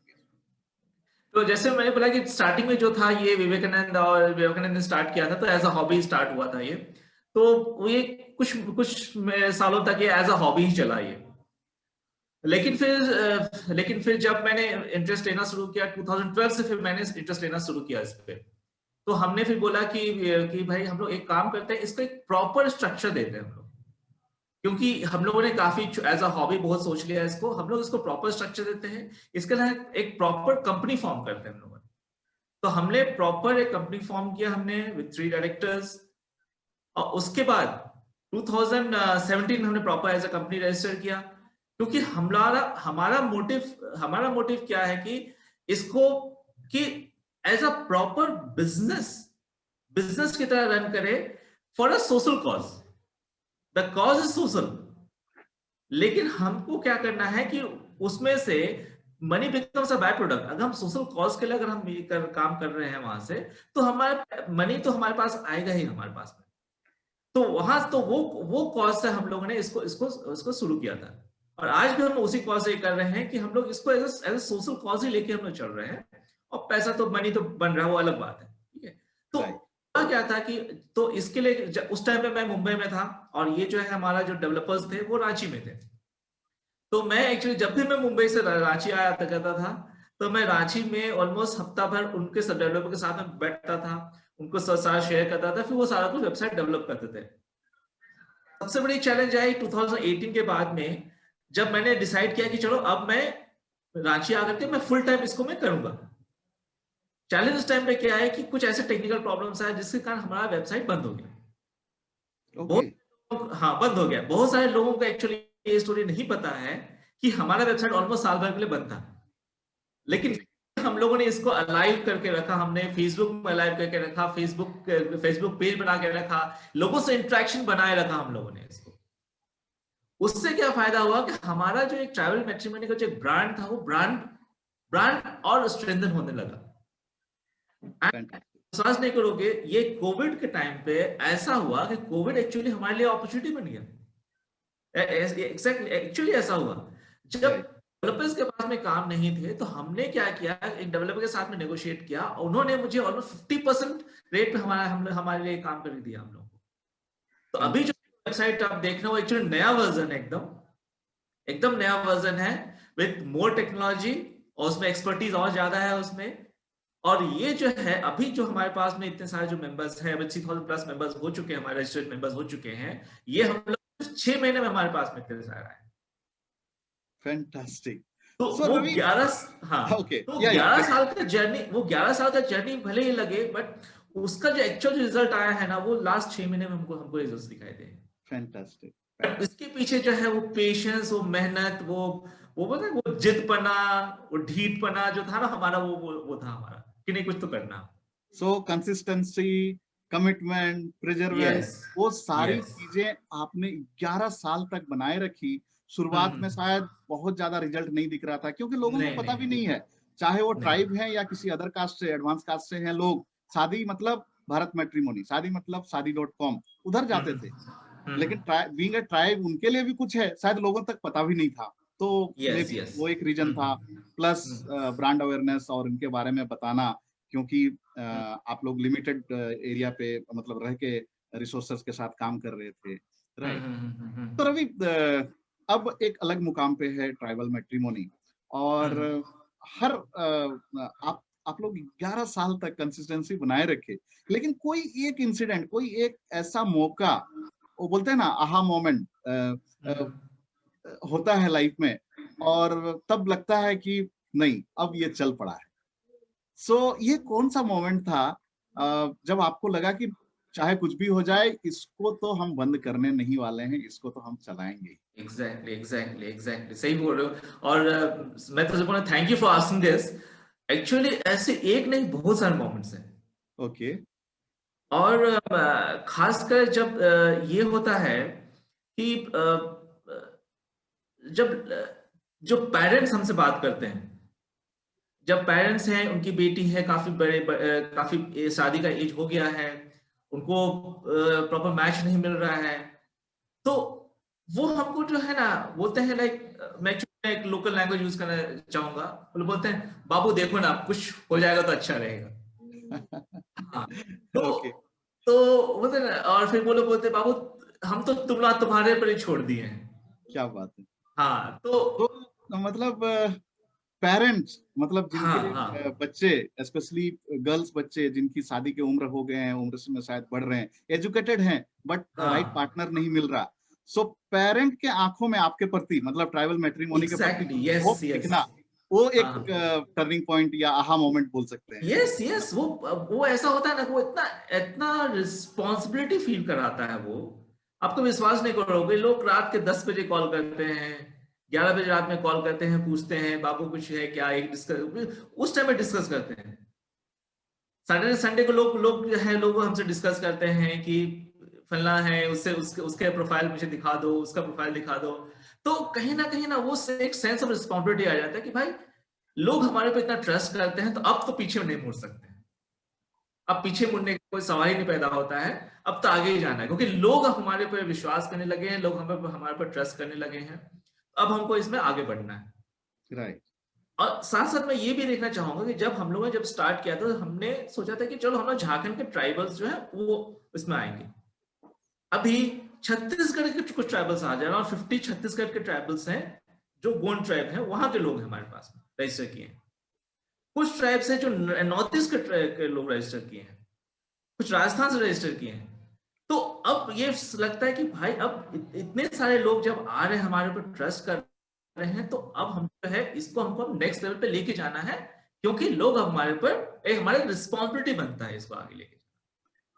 तो जैसे मैंने बोला कि स्टार्टिंग में जो था ये विवेकानंद ने स्टार्ट किया था, तो एज अ हॉबी स्टार्ट हुआ था ये। तो ये कुछ सालों तक ये एज अ हॉबी ही चला ये। लेकिन फिर जब मैंने इंटरेस्ट लेना शुरू किया 2012 से, फिर मैंने इंटरेस्ट लेना शुरू किया इस पे। तो हमने फिर बोला कि भाई हम लोग एक काम करते हैं, इसको एक प्रॉपर स्ट्रक्चर देते हैं हम लोग, क्योंकि हम लोगों ने काफी एज अ हॉबी बहुत सोच लिया इसको। हम लोग इसको प्रॉपर स्ट्रक्चर देते हैं, इसके लिए एक प्रॉपर कंपनी फॉर्म करते हैं हम लोग। तो हमने प्रॉपर एक कंपनी फॉर्म किया हमने विद 3 डायरेक्टर्स, और उसके बाद 2017 हमने proper as a company register किया। क्योंकि हमारा मोटिव क्या है कि इसको कि एज अ प्रॉपर बिजनेस की तरह रन करे for a social cause. The cause is social, लेकिन हमको क्या करना है कि उसमें से money becomes a by product. अगर हम सोशल कॉज के लिए अगर हम काम कर रहे हैं वहां से, तो हमारे मनी तो हमारे पास आएगा ही हमारे पास में। तो वहां तो वो कॉज से हम लोगों ने इसको शुरू किया था, और आज भी हम उसी कॉज से कर रहे हैं कि हम लोग इसको as a social cause he लेके हम लोग चल रहे हैं। और पैसा तो मनी तो बन रहा है, वो अलग बात है, ठीक है। तो क्या था कि तो इसके लिए उस टाइम पे मैं मुंबई में था, और ये जो है हमारा जो डेवलपर्स थे वो रांची में थे। तो मैं एक्चुअली जब भी मैं मुंबई से रांची आया करता था, तो मैं रांची में ऑलमोस्ट हफ्ता भर उनके सब डेवलपर के साथ में बैठता था, उनको सारा शेयर करता था, फिर वो सारा कुछ वेबसाइट डेवलप करते थे। सबसे बड़ी चैलेंज आई 2018 के बाद में, जब मैंने डिसाइड किया कि चलो अब मैं रांची आकर के मैं फुल टाइम इसको मैं करूंगा। चैलेंज उस टाइम पे क्या है कि कुछ ऐसे टेक्निकल प्रॉब्लम्स आए जिसके कारण हमारा वेबसाइट बंद हो गया। हाँ, बंद हो गया। बहुत सारे लोगों को एक्चुअली ये स्टोरी नहीं पता है कि हमारा वेबसाइट ऑलमोस्ट साल भर के लिए बंद था, लेकिन हम लोगों ने इसको अलाइव करके रखा, हमने फेसबुक में अलाइव करके रखा, फेसबुक पेज बना के रखा, लोगों से इंटरेक्शन बनाए रखा हम लोगों ने इसको। उससे क्या फायदा हुआ कि हमारा जो एक ट्रैवल मैट्रिमोनी का जो एक ब्रांड था, वो ब्रांड और स्ट्रेंथन होने लगा। विश्वास नहीं करोगे, ये कोविड के टाइम पे ऐसा हुआ कि कोविड एक्चुअली हमारे लिए अपॉर्चुनिटी बन गया। एक्चुअली ऐसा हुआ, जब डेवलपर्स के पास में काम नहीं थे तो हमने क्या किया, एक डेवलपर के साथ में नेगोशिएट किया, उन्होंने मुझे ऑलमोस्ट 50% रेट पे हमारे लिए काम कर दिया हम लोगों को। तो अभी जो वेबसाइट आप देख रहे हो एक्चुअली नया वर्जन है, एकदम नया वर्जन है विद मोर टेक्नोलॉजी, और उसमें एक्सपर्टीज और ज्यादा है उसमें। और ये जो है अभी जो हमारे पास में इतने सारे जो मेंबर्स हैं, 60,000 प्लस मेंबर्स हो चुके हैं, हमारे रजिस्टर्ड मेंबर्स हो चुके हैं, ये हम लोग 6 महीने में हमारे पास में इतने सारा है। फैंटास्टिक। तो वो 11 साल का जर्नी, वो 11 साल का जर्नी भले ही लगे, बट उसका जो एक्चुअल रिजल्ट आया है ना, वो लास्ट 6 महीने में हमको रिजल्ट दिखाई दे। फैंटास्टिक। इसके पीछे जो है वो पेशेंस, वो मेहनत, वो पता है, वो जिदपना, वो ढीठपना जो था ना हमारा, वो था हमारा कि नहीं कुछ तो करना। सो कंसिस्टेंसी, कमिटमेंट, प्रिजर्वेंस, वो सारी चीजें आपने 11 साल तक बनाए रखी। शुरुआत में शायद बहुत ज्यादा रिजल्ट नहीं दिख रहा था, क्योंकि लोगों को पता भी नहीं है, चाहे वो ट्राइब है या किसी अदर कास्ट से, एडवांस कास्ट से हैं लोग, शादी मतलब भारत मैट्रिमोनी, शादी मतलब शादी.com, उधर जाते थे। लेकिन बीइंग अ ट्राइब उनके लिए भी कुछ है, शायद लोगों तक पता भी नहीं था। तो वो एक रीजन था, प्लस ब्रांड अवेयरनेस और इनके बारे में बताना, क्योंकि आप लोग लिमिटेड एरिया पे मतलब रह के रिसोर्सेस के साथ काम कर रहे थे, राइट। तो रवि, अब एक अलग मुकाम पे है ट्राइबल मैट्रिमोनी, और हर आप लोग 11 साल तक कंसिस्टेंसी बनाए रखे, लेकिन कोई एक इंसिडेंट, कोई एक ऐसा मौका, वो बोलते हैं ना आहा मोमेंट, होता है लाइफ में, और तब लगता है कि नहीं अब ये चल पड़ा है। सो ये कौन सा मोमेंट था जब आपको लगा कि चाहे कुछ भी हो जाए, इसको तो हम बंद करने नहीं वाले हैं, इसको तो हम चलाएंगे? एग्जैक्टली सही बोल रहे हो। और मैं तो बोलूं thank you for asking this. Actually ऐसे एक नहीं बहुत सारे मोमेंट्स हैं। ओके। और खासकर जब ये होता है कि जब जो पेरेंट्स हमसे बात करते हैं, जब पेरेंट्स हैं, उनकी बेटी है, काफी शादी का एज हो गया है, उनको प्रॉपर मैच नहीं मिल रहा है, तो वो हमको जो है ना बोलते हैं, लाइक मैं एक लोकल लैंग्वेज यूज करना चाहूंगा, बोलते हैं बाबू देखो ना कुछ हो जाएगा तो अच्छा रहेगा। हाँ, तो बोलते ना, और फिर वो लोग बोलते बाबू हम तो तुम्हारे पर ही छोड़ दिए हैं। क्या बात है। हाँ, तो मतलब पेरेंट्स, मतलब जिनके बच्चे, स्पेशली गर्ल्स बच्चे जिनकी शादी की उम्र हो गए हैं, उम्र में शायद बढ़ रहे हैं, एजुकेटेड हैं, बट राइट पार्टनर नहीं मिल रहा, सो पेरेंट के आंखों में आपके प्रति, मतलब ट्राइबल मैट्रिमोनी के प्रति होप दिखना, वो एक टर्निंग पॉइंट या आहा मोमेंट बोल सकते हैं। यस वो ऐसा होता है ना, वो इतना रिस्पॉन्सिबिलिटी फील कराता है। वो आपको विश्वास नहीं करोगे, लोग रात के 10 बजे कॉल करते हैं, 11 बजे रात में कॉल करते हैं, पूछते हैं बाबू कुछ है क्या, एक उस टाइम में डिस्कस करते हैं। सैटरडे संडे को लोग हमसे डिस्कस करते हैं कि फलना है, उसके प्रोफाइल मुझे दिखा दो, उसका प्रोफाइल दिखा दो। तो कहीं ना वो एक सेंस ऑफ रिस्पॉन्सिबिलिटी आ जाता है कि भाई लोग हमारे पे इतना ट्रस्ट करते हैं, तो अब तो पीछे नहीं मुड़ सकते, अब पीछे मुड़ने का कोई सवाल ही नहीं पैदा होता है, अब तो आगे ही जाना है, क्योंकि लोग हमारे पर विश्वास करने लगे हैं, लोग हमारे पर ट्रस्ट करने लगे हैं, अब हमको इसमें आगे बढ़ना है। राइट। और साथ साथ मैं ये भी देखना चाहूंगा कि जब हम लोगों ने जब स्टार्ट किया था, हमने सोचा था कि चलो हम लोग झारखंड के ट्राइबल्स जो है वो इसमें आएंगे। अभी छत्तीसगढ़ के कुछ ट्राइबल्स आ जाए, और 50 छत्तीसगढ़ के ट्राइबल्स हैं जो गोंड ट्राइब है, वहां के लोग हमारे पास रजिस्टर किए हैं। कुछ ट्राइब्स हैं जो नॉर्थ ईस्ट के लोग रजिस्टर किए हैं, कुछ राजस्थान से रजिस्टर किए हैं। तो अब ये लगता है कि भाई अब इतने सारे लोग जब आ रहे हैं, हमारे ऊपर ट्रस्ट कर रहे हैं, तो अब हम जो है इसको हमको नेक्स्ट लेवल पे लेके जाना है, क्योंकि लोग हमारे ऊपर हमारे रिस्पॉन्सिबिलिटी बनता है इसको आगे लेके।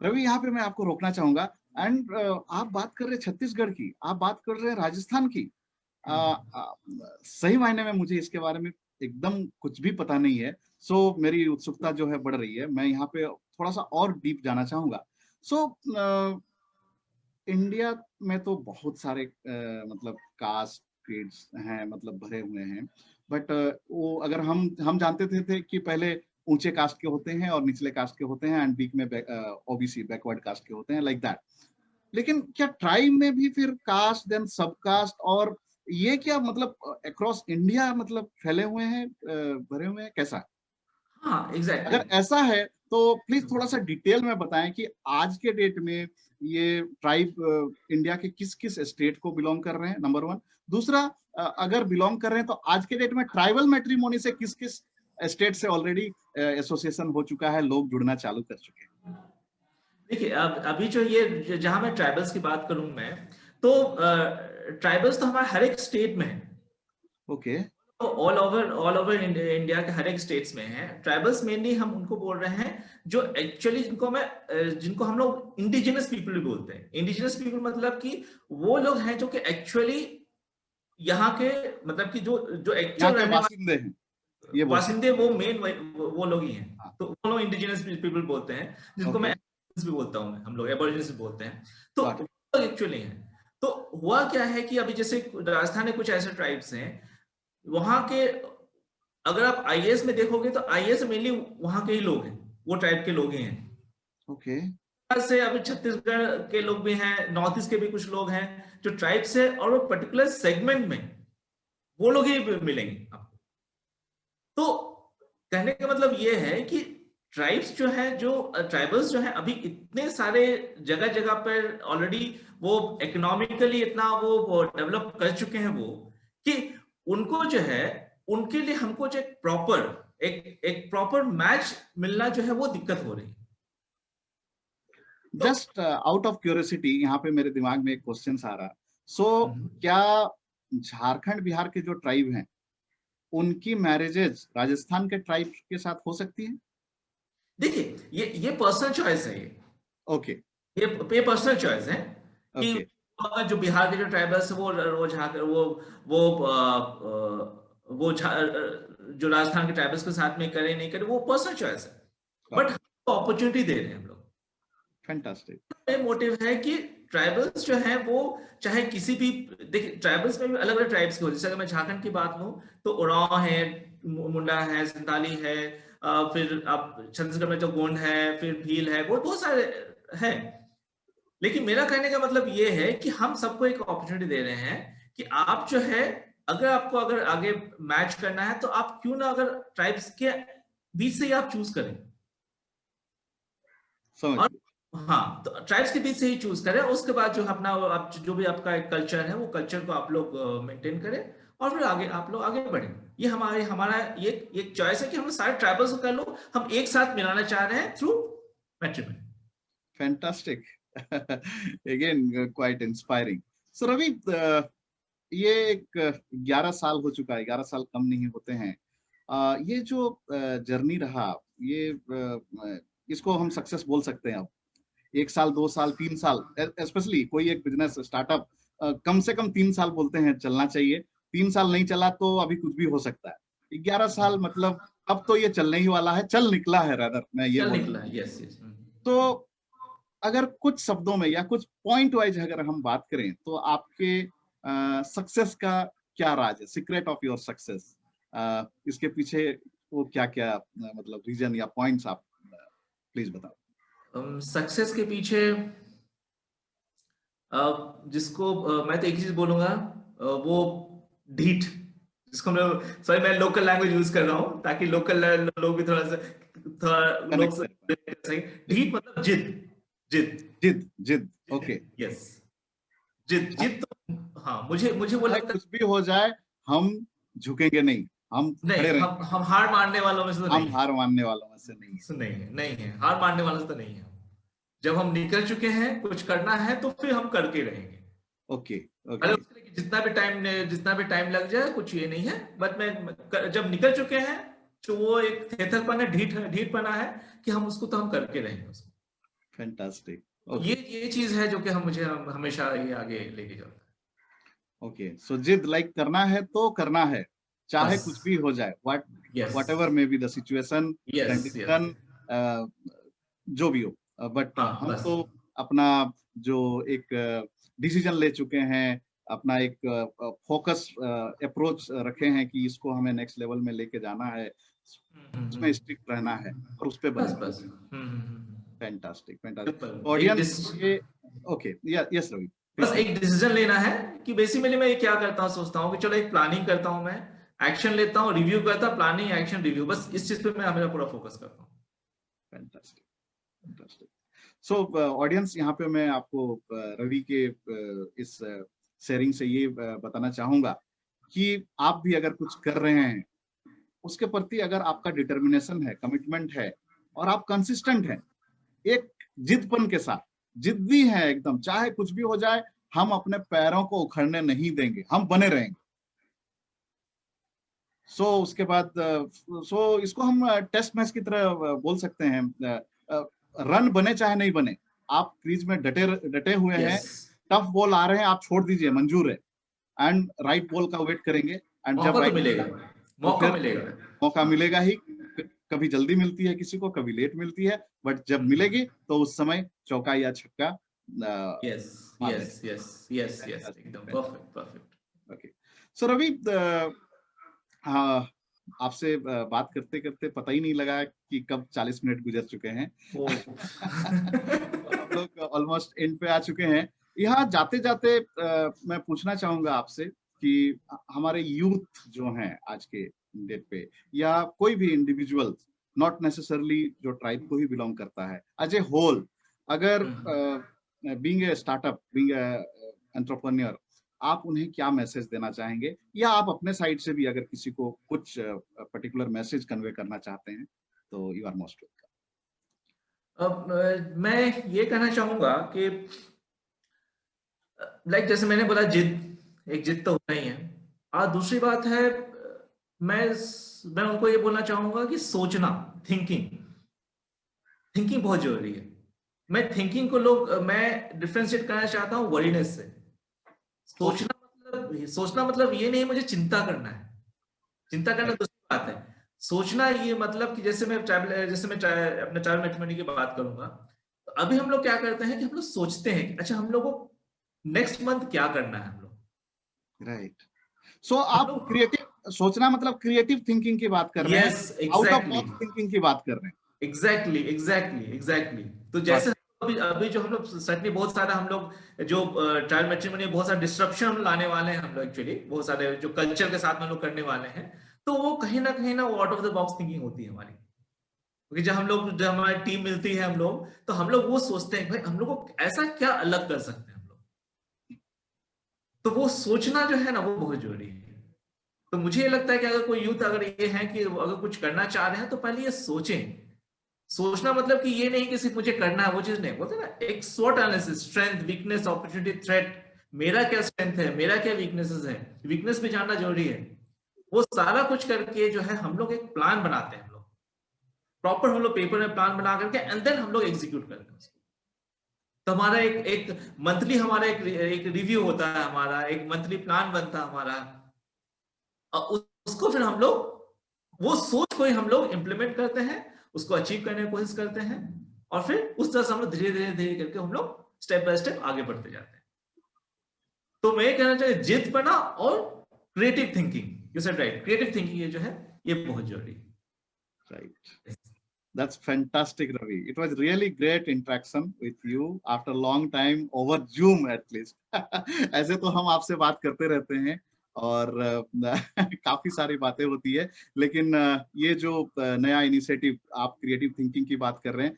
रवि, यहाँ पे मैं आपको रोकना चाहूंगा, एंड आप बात कर रहे हैं छत्तीसगढ़ की, आप बात कर रहे हैं राजस्थान की, सही मायने में मुझे इसके बारे में एकदम कुछ भी पता नहीं है। सो मेरी उत्सुकता जो है बढ़ रही है। मैं यहाँ पे थोड़ा सा और डीप जाना चाहूंगा। सो इंडिया में तो बहुत सारे मतलब कास्ट क्रीड्स हैं, मतलब भरे हुए हैं। बट वो अगर हम जानते थे कि पहले ऊंचे कास्ट के होते हैं और निचले कास्ट के होते हैं, एंड बीच में ओबीसी बैकवर्ड कास्ट के होते हैं, लाइक दैट। लेकिन क्या ट्राइब में भी फिर कास्ट देन सब कास्ट, और ये क्या मतलब अक्रॉस इंडिया मतलब फैले हुए हैं, भरे हुए हैं, कैसा? हाँ एग्जैक्टली अगर ऐसा है तो प्लीज थोड़ा सा डिटेल में बताएं कि आज के डेट में ये ट्राइब इंडिया के किस किस स्टेट को बिलोंग कर रहे हैं, नंबर वन। दूसरा, अगर बिलोंग कर रहे हैं तो आज के डेट में ट्राइबल मैट्रिमोनी से किस किस स्टेट से ऑलरेडी एसोसिएशन हो चुका है, लोग जुड़ना चालू कर चुके हैं? देखिए, अब अभी जो ये जहां मैं ट्राइबल्स की बात करूं मैं, तो ट्राइबल्स तो हमारे हर एक स्टेट में है। ओके। तो ऑल ओवर इंडिया के हर एक स्टेट्स में है। ट्राइबल्स मेनली हम उनको बोल रहे हैं जो एक्चुअली जिनको हम लोग इंडिजिनस पीपल भी बोलते हैं। इंडिजिनस पीपल मतलब कि वो लोग हैं जो कि एक्चुअली यहाँ के, मतलब कि जो जो यहाँ एक्चुअल के रहने बासिंदे हैं, ये बोल सकते वासिंदे, वो मेन वो लोग ही हैं। हैं। हाँ, तो वो लोग इंडिजिनस पीपल बोलते हैं, जिनको मैं ओके, एबोरिजिन्स भी बोलता हूँ, हम लोग एबोरिजिन्स भी बोलते हैं। तो गॉट इट। वो एक्चुअली हैं। तो हुआ क्या है कि अभी जैसे राजस्थान में कुछ ऐसे ट्राइब्स हैं, वहां के, अगर आप आईएएस में देखोगे तो आईएएस मेनली वहां के ही लोग हैं, वो ट्राइब के लोग ही हैं। ओके, से अभी छत्तीसगढ़ के लोग भी हैं, नॉर्थ ईस्ट के भी कुछ लोग हैं जो ट्राइब से, और वो पर्टिकुलर सेगमेंट में वो लोग ही मिलेंगे आपको। तो कहने का मतलब ये है कि ट्राइब्स जो है, जो ट्राइबल्स जो है, अभी इतने सारे जगह जगह पर ऑलरेडी वो इकोनॉमिकली इतना वो डेवलप कर चुके हैं वो, कि उनको जो है, उनके लिए हमको जो एक प्रॉपर मैच मिलना जो है वो दिक्कत हो रही है। तो जस्ट आउट ऑफ क्यूरियोसिटी यहाँ पे मेरे दिमाग में एक क्वेश्चन आ रहा। सो क्या झारखंड बिहार के जो ट्राइब हैं उनकी मैरिजेज राजस्थान के ट्राइब के साथ हो सकती है? देखिए, ये पर्सनल चॉइस है। ओके, ये पर्सनल चॉइस है कि ओके, जो बिहार के जो ट्राइबल्स, वो जो राजस्थान के ट्राइबल्स के साथ में करे नहीं करे, वो पर्सनल चॉइस है। गॉट बट इट, अपॉर्चुनिटी दे रहे हैं हम लोग। फैंटास्टिक। ये मोटिव है कि ट्राइबल्स जो है वो, चाहे किसी भी, देखिए ट्राइबल्स में भी अलग अलग ट्राइब्स के होते हैं। जैसे अगर मैं झारखंड की बात लूं तो उरांव है, मुंडा है, संताली है, फिर आप छत्तीसगढ़ में तो गोंड है, फिर भील है, वो बहुत सारे हैं। लेकिन मेरा कहने का मतलब ये है कि हम सबको एक अपॉर्चुनिटी दे रहे हैं कि आप जो है, अगर आगे मैच करना है तो आप क्यों ना अगर ट्राइब्स के बीच से ही आप चूज करें। समझ और गए। हाँ, तो ट्राइब्स के बीच से ही चूज करें, उसके बाद जो अपना आप जो भी आपका एक कल्चर है, वो कल्चर को आप लोग मेंटेन करें, और फिर आगे आप लोग आगे बढ़े। ये हमारा ये एक चॉइस है कि हम सारे ट्राइबल्स को कर लो, हम एक साथ मिलाना चाह रहे हैं through matrimony. Fantastic. Again quite inspiring. So Ravi, ये एक 11 साल हो चुका है, 11 साल कम नहीं होते हैं। ये जो जर्नी रहा, ये इसको हम सक्सेस बोल सकते हैं अब? 1 साल, 2 साल, 3 साल, स्पेशली कोई एक बिजनेस स्टार्टअप कम से कम 3 साल बोलते हैं चलना चाहिए। 3 साल नहीं चला तो अभी कुछ भी हो सकता है। 11 साल मतलब अब तो ये चलने ही वाला है, चल निकला है, रादर मैं ये चल बोलूँ। निकला, यस यस। तो अगर कुछ शब्दों में या कुछ पॉइंट वाइज अगर हम बात करें तो आपके सक्सेस का क्या राज है, सीक्रेट ऑफ योर सक्सेस? इसके पीछे वो क्या क्या मतलब रीजन या पॉइंट्स आप प्लीज बताओ। सक्सेस के पीछे जिसको मैं तो एक चीज बोलूंगा, वो ढीठ, जिसको मैं लोकल लैंग्वेज यूज कर रहा हूँ ताकि लोकल लोग भी थोड़ा लोग कनेक्ट से कर पाए। सही। ढीठ मतलब जिद, जिद, जिद, जिद, ओके। यस, जिद जिद। तो हाँ, मुझे मुझे वो चाहे लगता कुछ भी हो जाए, हम झुकेंगे नहीं, हम है, नहीं, खड़े रहेंगे। हम हार मानने वालों में से तो हम नहीं है। हार मानने वालों में से नहीं है। नहीं है, नहीं है, हार मानने वालों से तो नहीं है। जब हम निकल चुके हैं, कुछ करना है तो फिर हम करके रहेंगे। ओके, अरे ओके, उसके लिए जितना भी टाइम लग जाए, कुछ ये नहीं है। बट जब निकल चुके हैं, तो वो एक थेथरपन है, ढीठपना है, कि हम उसको तो हम करके रहेंगे उसको। फैंटास्टिक, तो ओके। ये चीज है जो कि हम हमेशा ये आगे लेके जाता है। ओके, सो जिद लाइक करना है तो करना है, चाहे बस। कुछ भी हो जाए, yes whatever may be the situation, yes yes. Condition, जो भी हो, बट हाँ हम बस। तो अपना जो एक डिसीजन ले चुके हैं, अपना एक फोकस अप्रोच रखे हैं कि इसको हमें नेक्स्ट लेवल में लेके जाना है, उसमें स्ट्रिक्ट रहना है और उस पे बने बस रहना। बस। फैंटास्टिक, फैंटास्टिक सिंपल एक ऑडियंस ये। ओके, यस रवि, बस प्लीज। एक डिसीजन लेना है कि बेसिकली मैं ये क्या करता हूँ, सोचता हूँ कि चलो एक प्लानिंग करता हूँ, मैं एक्शन लेता हूँ, रिव्यू करता हूँ, प्लानिंग एक्शन रिव्यू, बस इस चीज पे मैं हमेशा पूरा फोकस करता हूँ। Fantastic, fantastic. सो ऑडियंस, यहाँ पे मैं आपको रवि के इस शेयरिंग से ये बताना चाहूंगा कि आप भी अगर कुछ कर रहे हैं, उसके प्रति अगर आपका डिटर्मिनेशन है, कमिटमेंट है और आप कंसिस्टेंट हैं, एक जिदपन के साथ, जिद्दी है एकदम, चाहे कुछ भी हो जाए, हम अपने पैरों को उखड़ने नहीं देंगे, हम बने रहेंगे। उसके बाद इसको हम टेस्ट मैच की तरह बोल सकते हैं, रन बने चाहे नहीं बने, आप क्रीज में डटे डटे हुए हैं, यस। टफ बॉल आ रहे हैं, आप छोड़ दीजिए, मंजूर है, एंड राइट बॉल का वेट करेंगे, एंड जब मौका तो राइट मिलेगा, तो मौका फिर मिलेगा। मौका मिलेगा ही। कभी जल्दी मिलती है किसी को, कभी लेट मिलती है, बट जब मिलेगी तो उस समय चौका या छक्का यस मार यस देना। यस यस यस, फैंटास्टिक, एकदम फैंटास्टिक। Perfect perfect. ओके, सो रवि, हाँ, आपसे बात करते करते पता ही नहीं लगा कि कब 40 मिनट गुजर चुके हैं। ओ और हम लोग ऑलमोस्ट एंड पे आ चुके हैं। यहाँ जाते जाते मैं पूछना चाहूंगा आपसे कि हमारे यूथ जो हैं आज के डेट पे, या कोई भी इंडिविजुअल, नॉट नेसेसरली जो ट्राइब को ही बिलोंग करता है, एज ए होल, अगर being a startup, being a entrepreneur, आप उन्हें क्या मैसेज देना चाहेंगे, या आप अपने साइड से भी अगर किसी को कुछ पर्टिकुलर मैसेज कन्वे करना चाहते हैं, तो यू आर मोस्ट वेलकम। अब मैं ये कहना चाहूंगा कि लाइक जैसे मैंने बोला, जिद, एक जिद तो होना ही है। और दूसरी बात है, मैं मैं उनको ये बोलना चाहूंगा कि सोचना, थिंकिंग, थिंकिंग बहुत जरूरी है। मैं डिफरेंशिएट करना चाहता हूँ वरीनेस से। ओके, सोचना मतलब ये नहीं मुझे चिंता करना है, चिंता करना राइट, दूसरी बात है। सोचना ये मतलब कि अपने ट्राइबल मैट्रिमोनी की बात करूंगा, तो अभी हम लोग क्या करते हैं कि हम लोग सोचते हैं कि अच्छा हम लोग को नेक्स्ट मंथ क्या करना है। राइट। सो हम आप लोग क्रिएटिव सोचना मतलब क्रिएटिव थिंकिंग की बात कर रहे हैं, yes out of exactly box thinking की बात कर रहे हैं। Exactly exactly exactly. तो गॉट जैसे इट। अभी अभी जो हम लोग सडनली बहुत सारा हम लोग जो ट्रायल मैट्रिमोनी, बहुत सारा डिस्ट्रप्शन हम लाने वाले हैं, हम लोग एक्चुअली बहुत सारे जो कल्चर के साथ में हम लोग करने वाले हैं, तो वो कहीं ना वो out of the box thinking होती है हमारी। क्योंकि जब हमारी टीम मिलती है हम लोग, तो हम लोग वो सोचते हैं भाई हम लोग को ऐसा क्या अलग कर सकते हैं हम लोग। तो वो सोचना जो है ना वो बहुत जरूरी है। तो मुझे ये लगता है कि अगर कोई यूथ अगर ये है कि अगर कुछ करना चाह रहे हैं तो पहले ये सोचें। सोचना मतलब कि ये नहीं कि सिर्फ मुझे करना है, वो चीज नहीं बोलते ना, एक स्वॉट analysis, strength, weakness, opportunity, threat, मेरा क्या स्ट्रेंथ है, मेरा क्या वीकनेसेस है, वीकनेस भी जानना जरूरी है। वो सारा कुछ करके जो है हम लोग एक प्लान बनाते हैं, हम लोग प्रॉपर, हम लोग पेपर में प्लान बना करके एंड देन हम लोग एग्जीक्यूट करते हैं उसको। तो हमारा एक मंथली हमारा एक रिव्यू होता है, हमारा एक मंथली प्लान बनता है हमारा, और उसको फिर हम लोग वो सोच को ही हम लोग इंप्लीमेंट करते हैं, उसको अचीव करने की कोशिश करते हैं, और फिर उस तरह से हम लोग धीरे धीरे धीरे करके हम लोग स्टेप बाय स्टेप आगे बढ़ते जाते हैं। तो मैं ये कहना चाहिए जिद बना और creative thinking, you said right, creative thinking ये जो है ये बहुत जरूरी राइट, है। that's fantastic, Ravi. It was really great interaction with you after long time over Zoom at least. ऐसे तो हम आपसे बात करते रहते हैं और काफी सारी बातें होती है, लेकिन ये जो नया इनिशिएटिव, आप क्रिएटिव थिंकिंग की बात कर रहे हैं,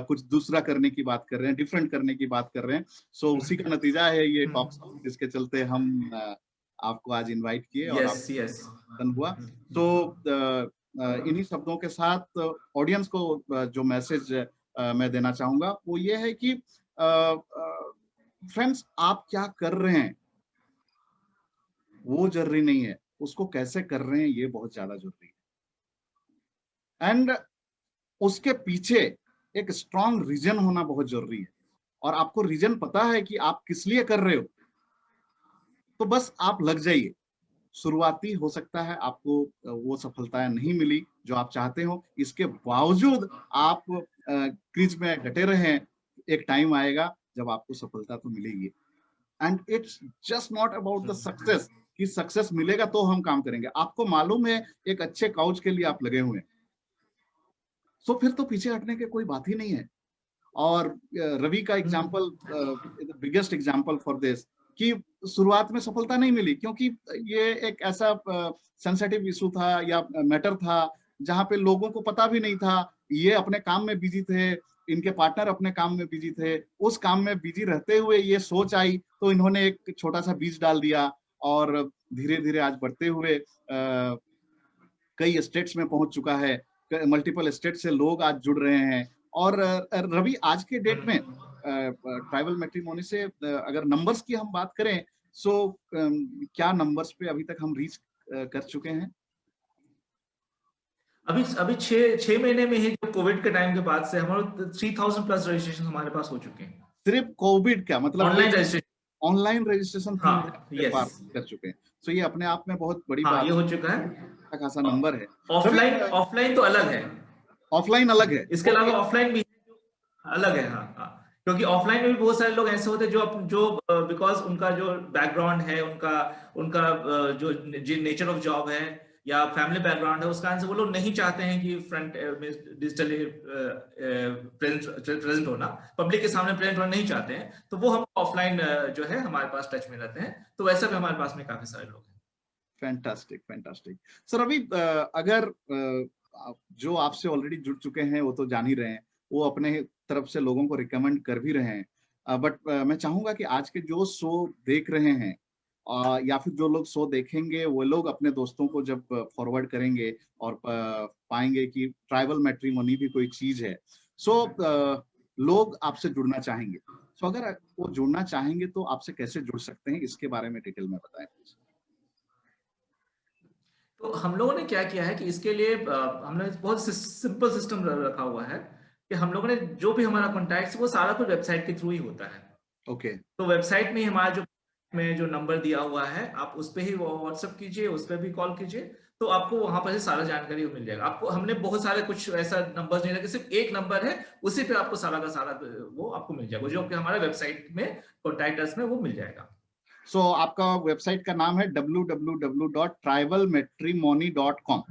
कुछ दूसरा करने की बात कर रहे हैं, डिफरेंट करने की बात कर रहे हैं, सो उसी का नतीजा है ये टॉक शो, जिसके चलते हम आपको आज इनवाइट किए और यस आपका यस सम्मेलन हुआ। तो इन्हीं शब्दों के साथ ऑडियंस को जो मैसेज मैं देना चाहूंगा वो ये है कि फ्रेंड्स, आप क्या कर रहे हैं वो जरूरी नहीं है, उसको कैसे कर रहे हैं ये बहुत ज्यादा जरूरी है, एंड उसके पीछे एक स्ट्रॉन्ग रीजन होना बहुत जरूरी है, और आपको रीजन पता है कि आप किस लिए कर रहे हो, तो बस आप लग जाइए। शुरुआती हो सकता है आपको वो सफलताएं नहीं मिली जो आप चाहते हो, इसके बावजूद आप क्रीज में डटे रहें, एक टाइम आएगा जब आपको सफलता तो मिलेगी। And it's just not about the success, कि सक्सेस मिलेगा तो हम काम करेंगे। आपको मालूम है एक अच्छे काउच के लिए आप लगे हुए हैं, सो फिर तो पीछे हटने की कोई बात ही नहीं है। और रवि का example, biggest example for this, कि शुरुआत में सफलता नहीं मिली क्योंकि ये एक ऐसा सेंसिटिव इशू था या मैटर था जहां पे लोगों को पता भी नहीं था। ये अपने काम में बिजी थे, इनके पार्टनर अपने काम में बिजी थे। उस काम में बिजी रहते हुए ये सोच आई तो इन्होंने एक छोटा सा बीज डाल दिया, और धीरे धीरे आज बढ़ते हुए कई स्टेट्स में पहुंच चुका है। मल्टीपल स्टेट से लोग आज जुड़ रहे हैं। और रवि, आज के डेट में ट्राइबल मैट्रिमोनी से अगर नंबर्स की हम बात करें, सो क्या नंबर्स पे अभी तक हम रीच कर चुके हैं? अभी अभी 6 महीने में ही, जो कोविड के टाइम के बाद से हमारे 3000 प्लस रजिस्ट्रेशन हमारे पास हो चुके हैं। सिर्फ कोविड क्या मतलब, ऑनलाइन रजिस्ट्रेशन। ऑनलाइन रजिस्ट्रेशन 3000 हाँ, से यस। पार कर चुके हैं। सो ये अपने आप में बहुत बड़ी हाँ, बात, ये हो चुका है। अच्छा खासा नंबर है। रवि, ऑफलाइन ऑफलाइन तो अलग है। ऑफलाइन अलग है, इसके ओके। अलावा ऑफलाइन भी अलग है। हाँ, हाँ। क्योंकि ऑफलाइन में भी बहुत सारे लोग ऐसे होते हैं जो बिकॉज उनका जो बैकग्राउंड है, उनका उनका जो नेचर ऑफ जॉब है या फैमिली बैकग्राउंड है, उस कारण से वो लोग नहीं चाहते हैं कि फ्रंट में डिजिटली प्रेजेंट होना, पब्लिक के सामने प्रेजेंट होना नहीं चाहते हैं, तो वो हम ऑफलाइन जो है हमारे पास टच में रहते हैं। तो वैसा भी हमारे पास में काफी सारे लोग हैं। Fantastic, fantastic. सर अभी अगर जो आपसे ऑलरेडी जुड़ चुके हैं वो तो जान ही रहे हैं, वो अपने तरफ से लोगों को रिकमेंड कर भी रहे हैं, बट मैं चाहूंगा कि आज के जो शो देख रहे हैं या फिर जो लोग शो देखेंगे, वो लोग अपने दोस्तों को जब फॉरवर्ड करेंगे और पाएंगे कि ट्राइबल मैट्रिमोनी भी कोई चीज है, सो लोग आपसे जुड़ना चाहेंगे। सो अगर वो जुड़ना चाहेंगे तो आपसे कैसे जुड़ सकते हैं, इसके बारे में डिटेल में बताएं। तो हम लोगों ने क्या किया है कि इसके लिए हमने बहुत सिंपल सिस्टम रखा हुआ है कि हम लोगों ने जो भी हमारा कॉन्टैक्ट वो सारा कुछ वेबसाइट के थ्रू ही होता है। ओके। तो वेबसाइट में हमारा जो नंबर दिया हुआ है, आप उस पर ही व्हाट्सएप कीजिए, उस पर भी कॉल कीजिए, तो आपको वहां पर से सारा जानकारी मिल जाएगा। आपको हमने बहुत सारे कुछ ऐसा नंबर नहीं रखे, सिर्फ एक नंबर है, उसी पे आपको सारा का सारा वो आपको मिल जाएगा, जो कि हमारे वेबसाइट में कॉन्टैक्ट में वो मिल जाएगा। सो आपका वेबसाइट का नाम है www.tribalmatrimony.com,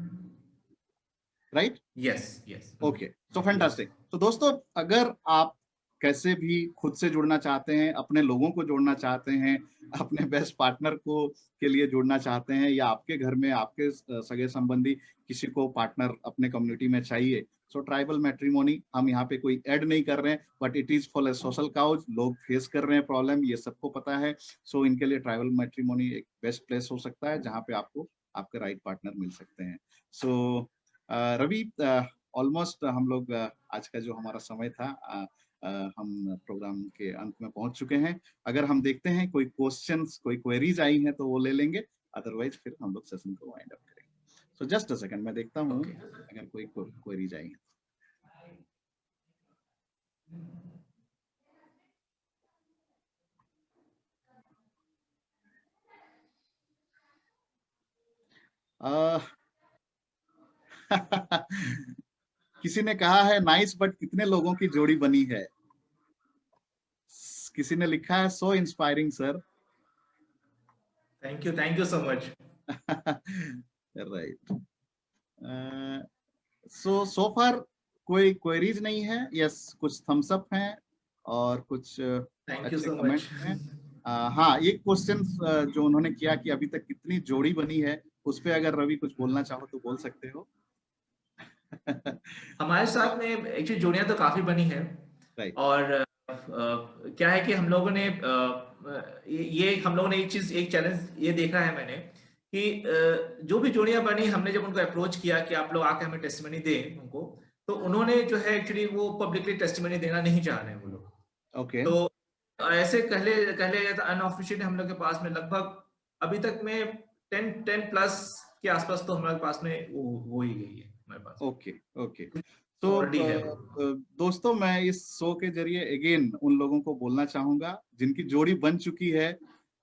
right? Yes, yes. Okay, सो फैंटास्टिक। तो दोस्तों, अगर आप कैसे भी खुद से जुड़ना चाहते हैं, अपने लोगों को जोड़ना चाहते हैं, अपने बेस्ट पार्टनर को के लिए जुड़ना चाहते हैं, या आपके घर में आपके सगे संबंधी किसी को पार्टनर अपने कम्युनिटी में चाहिए, सो ट्राइबल मैट्रिमोनी, हम यहाँ पे कोई ऐड नहीं कर रहे हैं, but it is for social cause. लोग फेस कर रहे हैं प्रॉब्लम, ये सबको पता है। सो इनके लिए ट्राइबल मैट्रिमोनी एक बेस्ट प्लेस हो सकता है जहाँ पे आपको आपके राइट पार्टनर मिल सकते हैं। सो रवि, ऑलमोस्ट हम लोग आज का जो हमारा समय था, हम प्रोग्राम के अंत में पहुंच चुके हैं। अगर हम देखते हैं कोई क्वेश्चंस, कोई क्वेरीज आई हैं तो वो ले लेंगे, अदरवाइज फिर हम लोग सेशन को वाइंड अप करेंगे। सो जस्ट अ सेकंड, मैं देखता हूँ अगर कोई क्वेरीज आई है। किसी ने कहा है नाइस, बट कितने लोगों की जोड़ी बनी है? किसी ने लिखा है so inspiring sir. Thank you so much. Right. So far कोई क्वेरीज नहीं है। यस, कुछ थम्स अप हैं और कुछ थैंक यू अच्छे सो कमेंट मच। हैं। हाँ, एक क्वेश्चन जो उन्होंने किया कि अभी तक कितनी जोड़ी बनी है, उस पे अगर रवि कुछ बोलना चाहो तो बोल सकते हो। हमारे साथ में एक्चुअली जोड़ियां तो काफी बनी है। राइट। और क्या है कि हम लोगों ने ये हम लोगों ने एक चैलेंज ये देखा है मैंने कि जो भी जोड़ियां बनी, हमने जब उनको अप्रोच किया कि आप लोग आके हमें टेस्टिमनी दें उनको, तो उन्होंने जो है एक्चुअली वो पब्लिकली टेस्टिमनी देना नहीं चाह रहे हैं वो लोग। ओके। तो ऐसे कहले अनऑफिशियल हम लोग के पास में लगभग अभी तक में 10 प्लस के आसपास तो हमारे पास में वो ही गई है हमारे पास। ओके। ओके। तो ऑलरेडी है वो। दोस्तों, मैं इस शो के जरिए अगेन उन लोगों को बोलना चाहूंगा जिनकी जोड़ी बन चुकी है,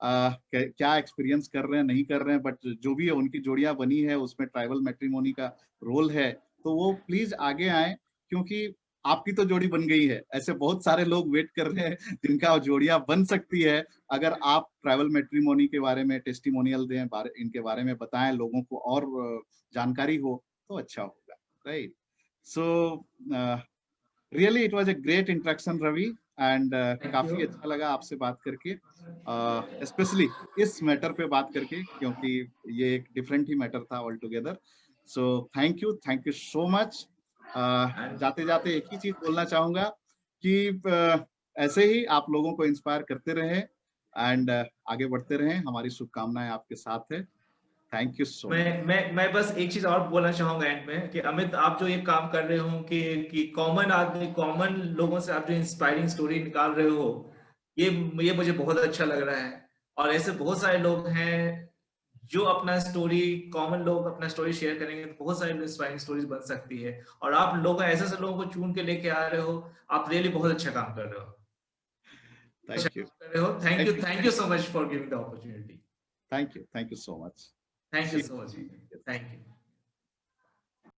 क्या एक्सपीरियंस कर रहे हैं नहीं कर रहे हैं, बट जो भी है उनकी जोड़ियां बनी है उसमें ट्राइबल मैट्रिमोनी का रोल है, तो वो प्लीज आगे आए, क्योंकि आपकी तो जोड़ी बन गई है, ऐसे बहुत सारे लोग वेट कर रहे हैं जिनका जोड़ियां बन सकती है। अगर आप ट्राइबल मैट्रिमोनी के बारे में टेस्टिमोनियल दें, इनके बारे में बताएं, लोगों को और जानकारी हो तो अच्छा होगा, right? So really it was a great interaction Ravi, and thank you. काफी अच्छा लगा आपसे बात करके, स्पेशली इस मैटर पे बात करके, क्योंकि ये एक डिफरेंट ही मैटर था all together. So thank you so much. जाते जाते एक ही चीज बोलना चाहूंगा कि ऐसे ही आप लोगों को इंस्पायर करते रहे, एंड आगे बढ़ते रहें, हमारी शुभकामनाएं आपके साथ है। Thank you so much. मैं बस एक चीज और बोलना चाहूंगा एंड में कि अमित, आप जो ये काम कर रहे हो कि कॉमन आदमी, कॉमन लोगों से आप जो इंस्पायरिंग स्टोरी निकाल रहे हो, ये मुझे बहुत अच्छा लग रहा है। और ऐसे बहुत सारे लोग हैं जो अपना स्टोरी, कॉमन लोग अपना स्टोरी शेयर करेंगे तो बहुत सारी इंस्पायरिंग स्टोरीज बन सकती है। और आप लोग ऐसे ऐसे लोगों को चुन के लेके आ रहे हो, आप रियली बहुत अच्छा काम कर रहे हो, अच्छा थैंक यू। काम कर रहे हो। Thank you so much for giving the opportunity. Thank you so much. Thank you see so much. Thank you.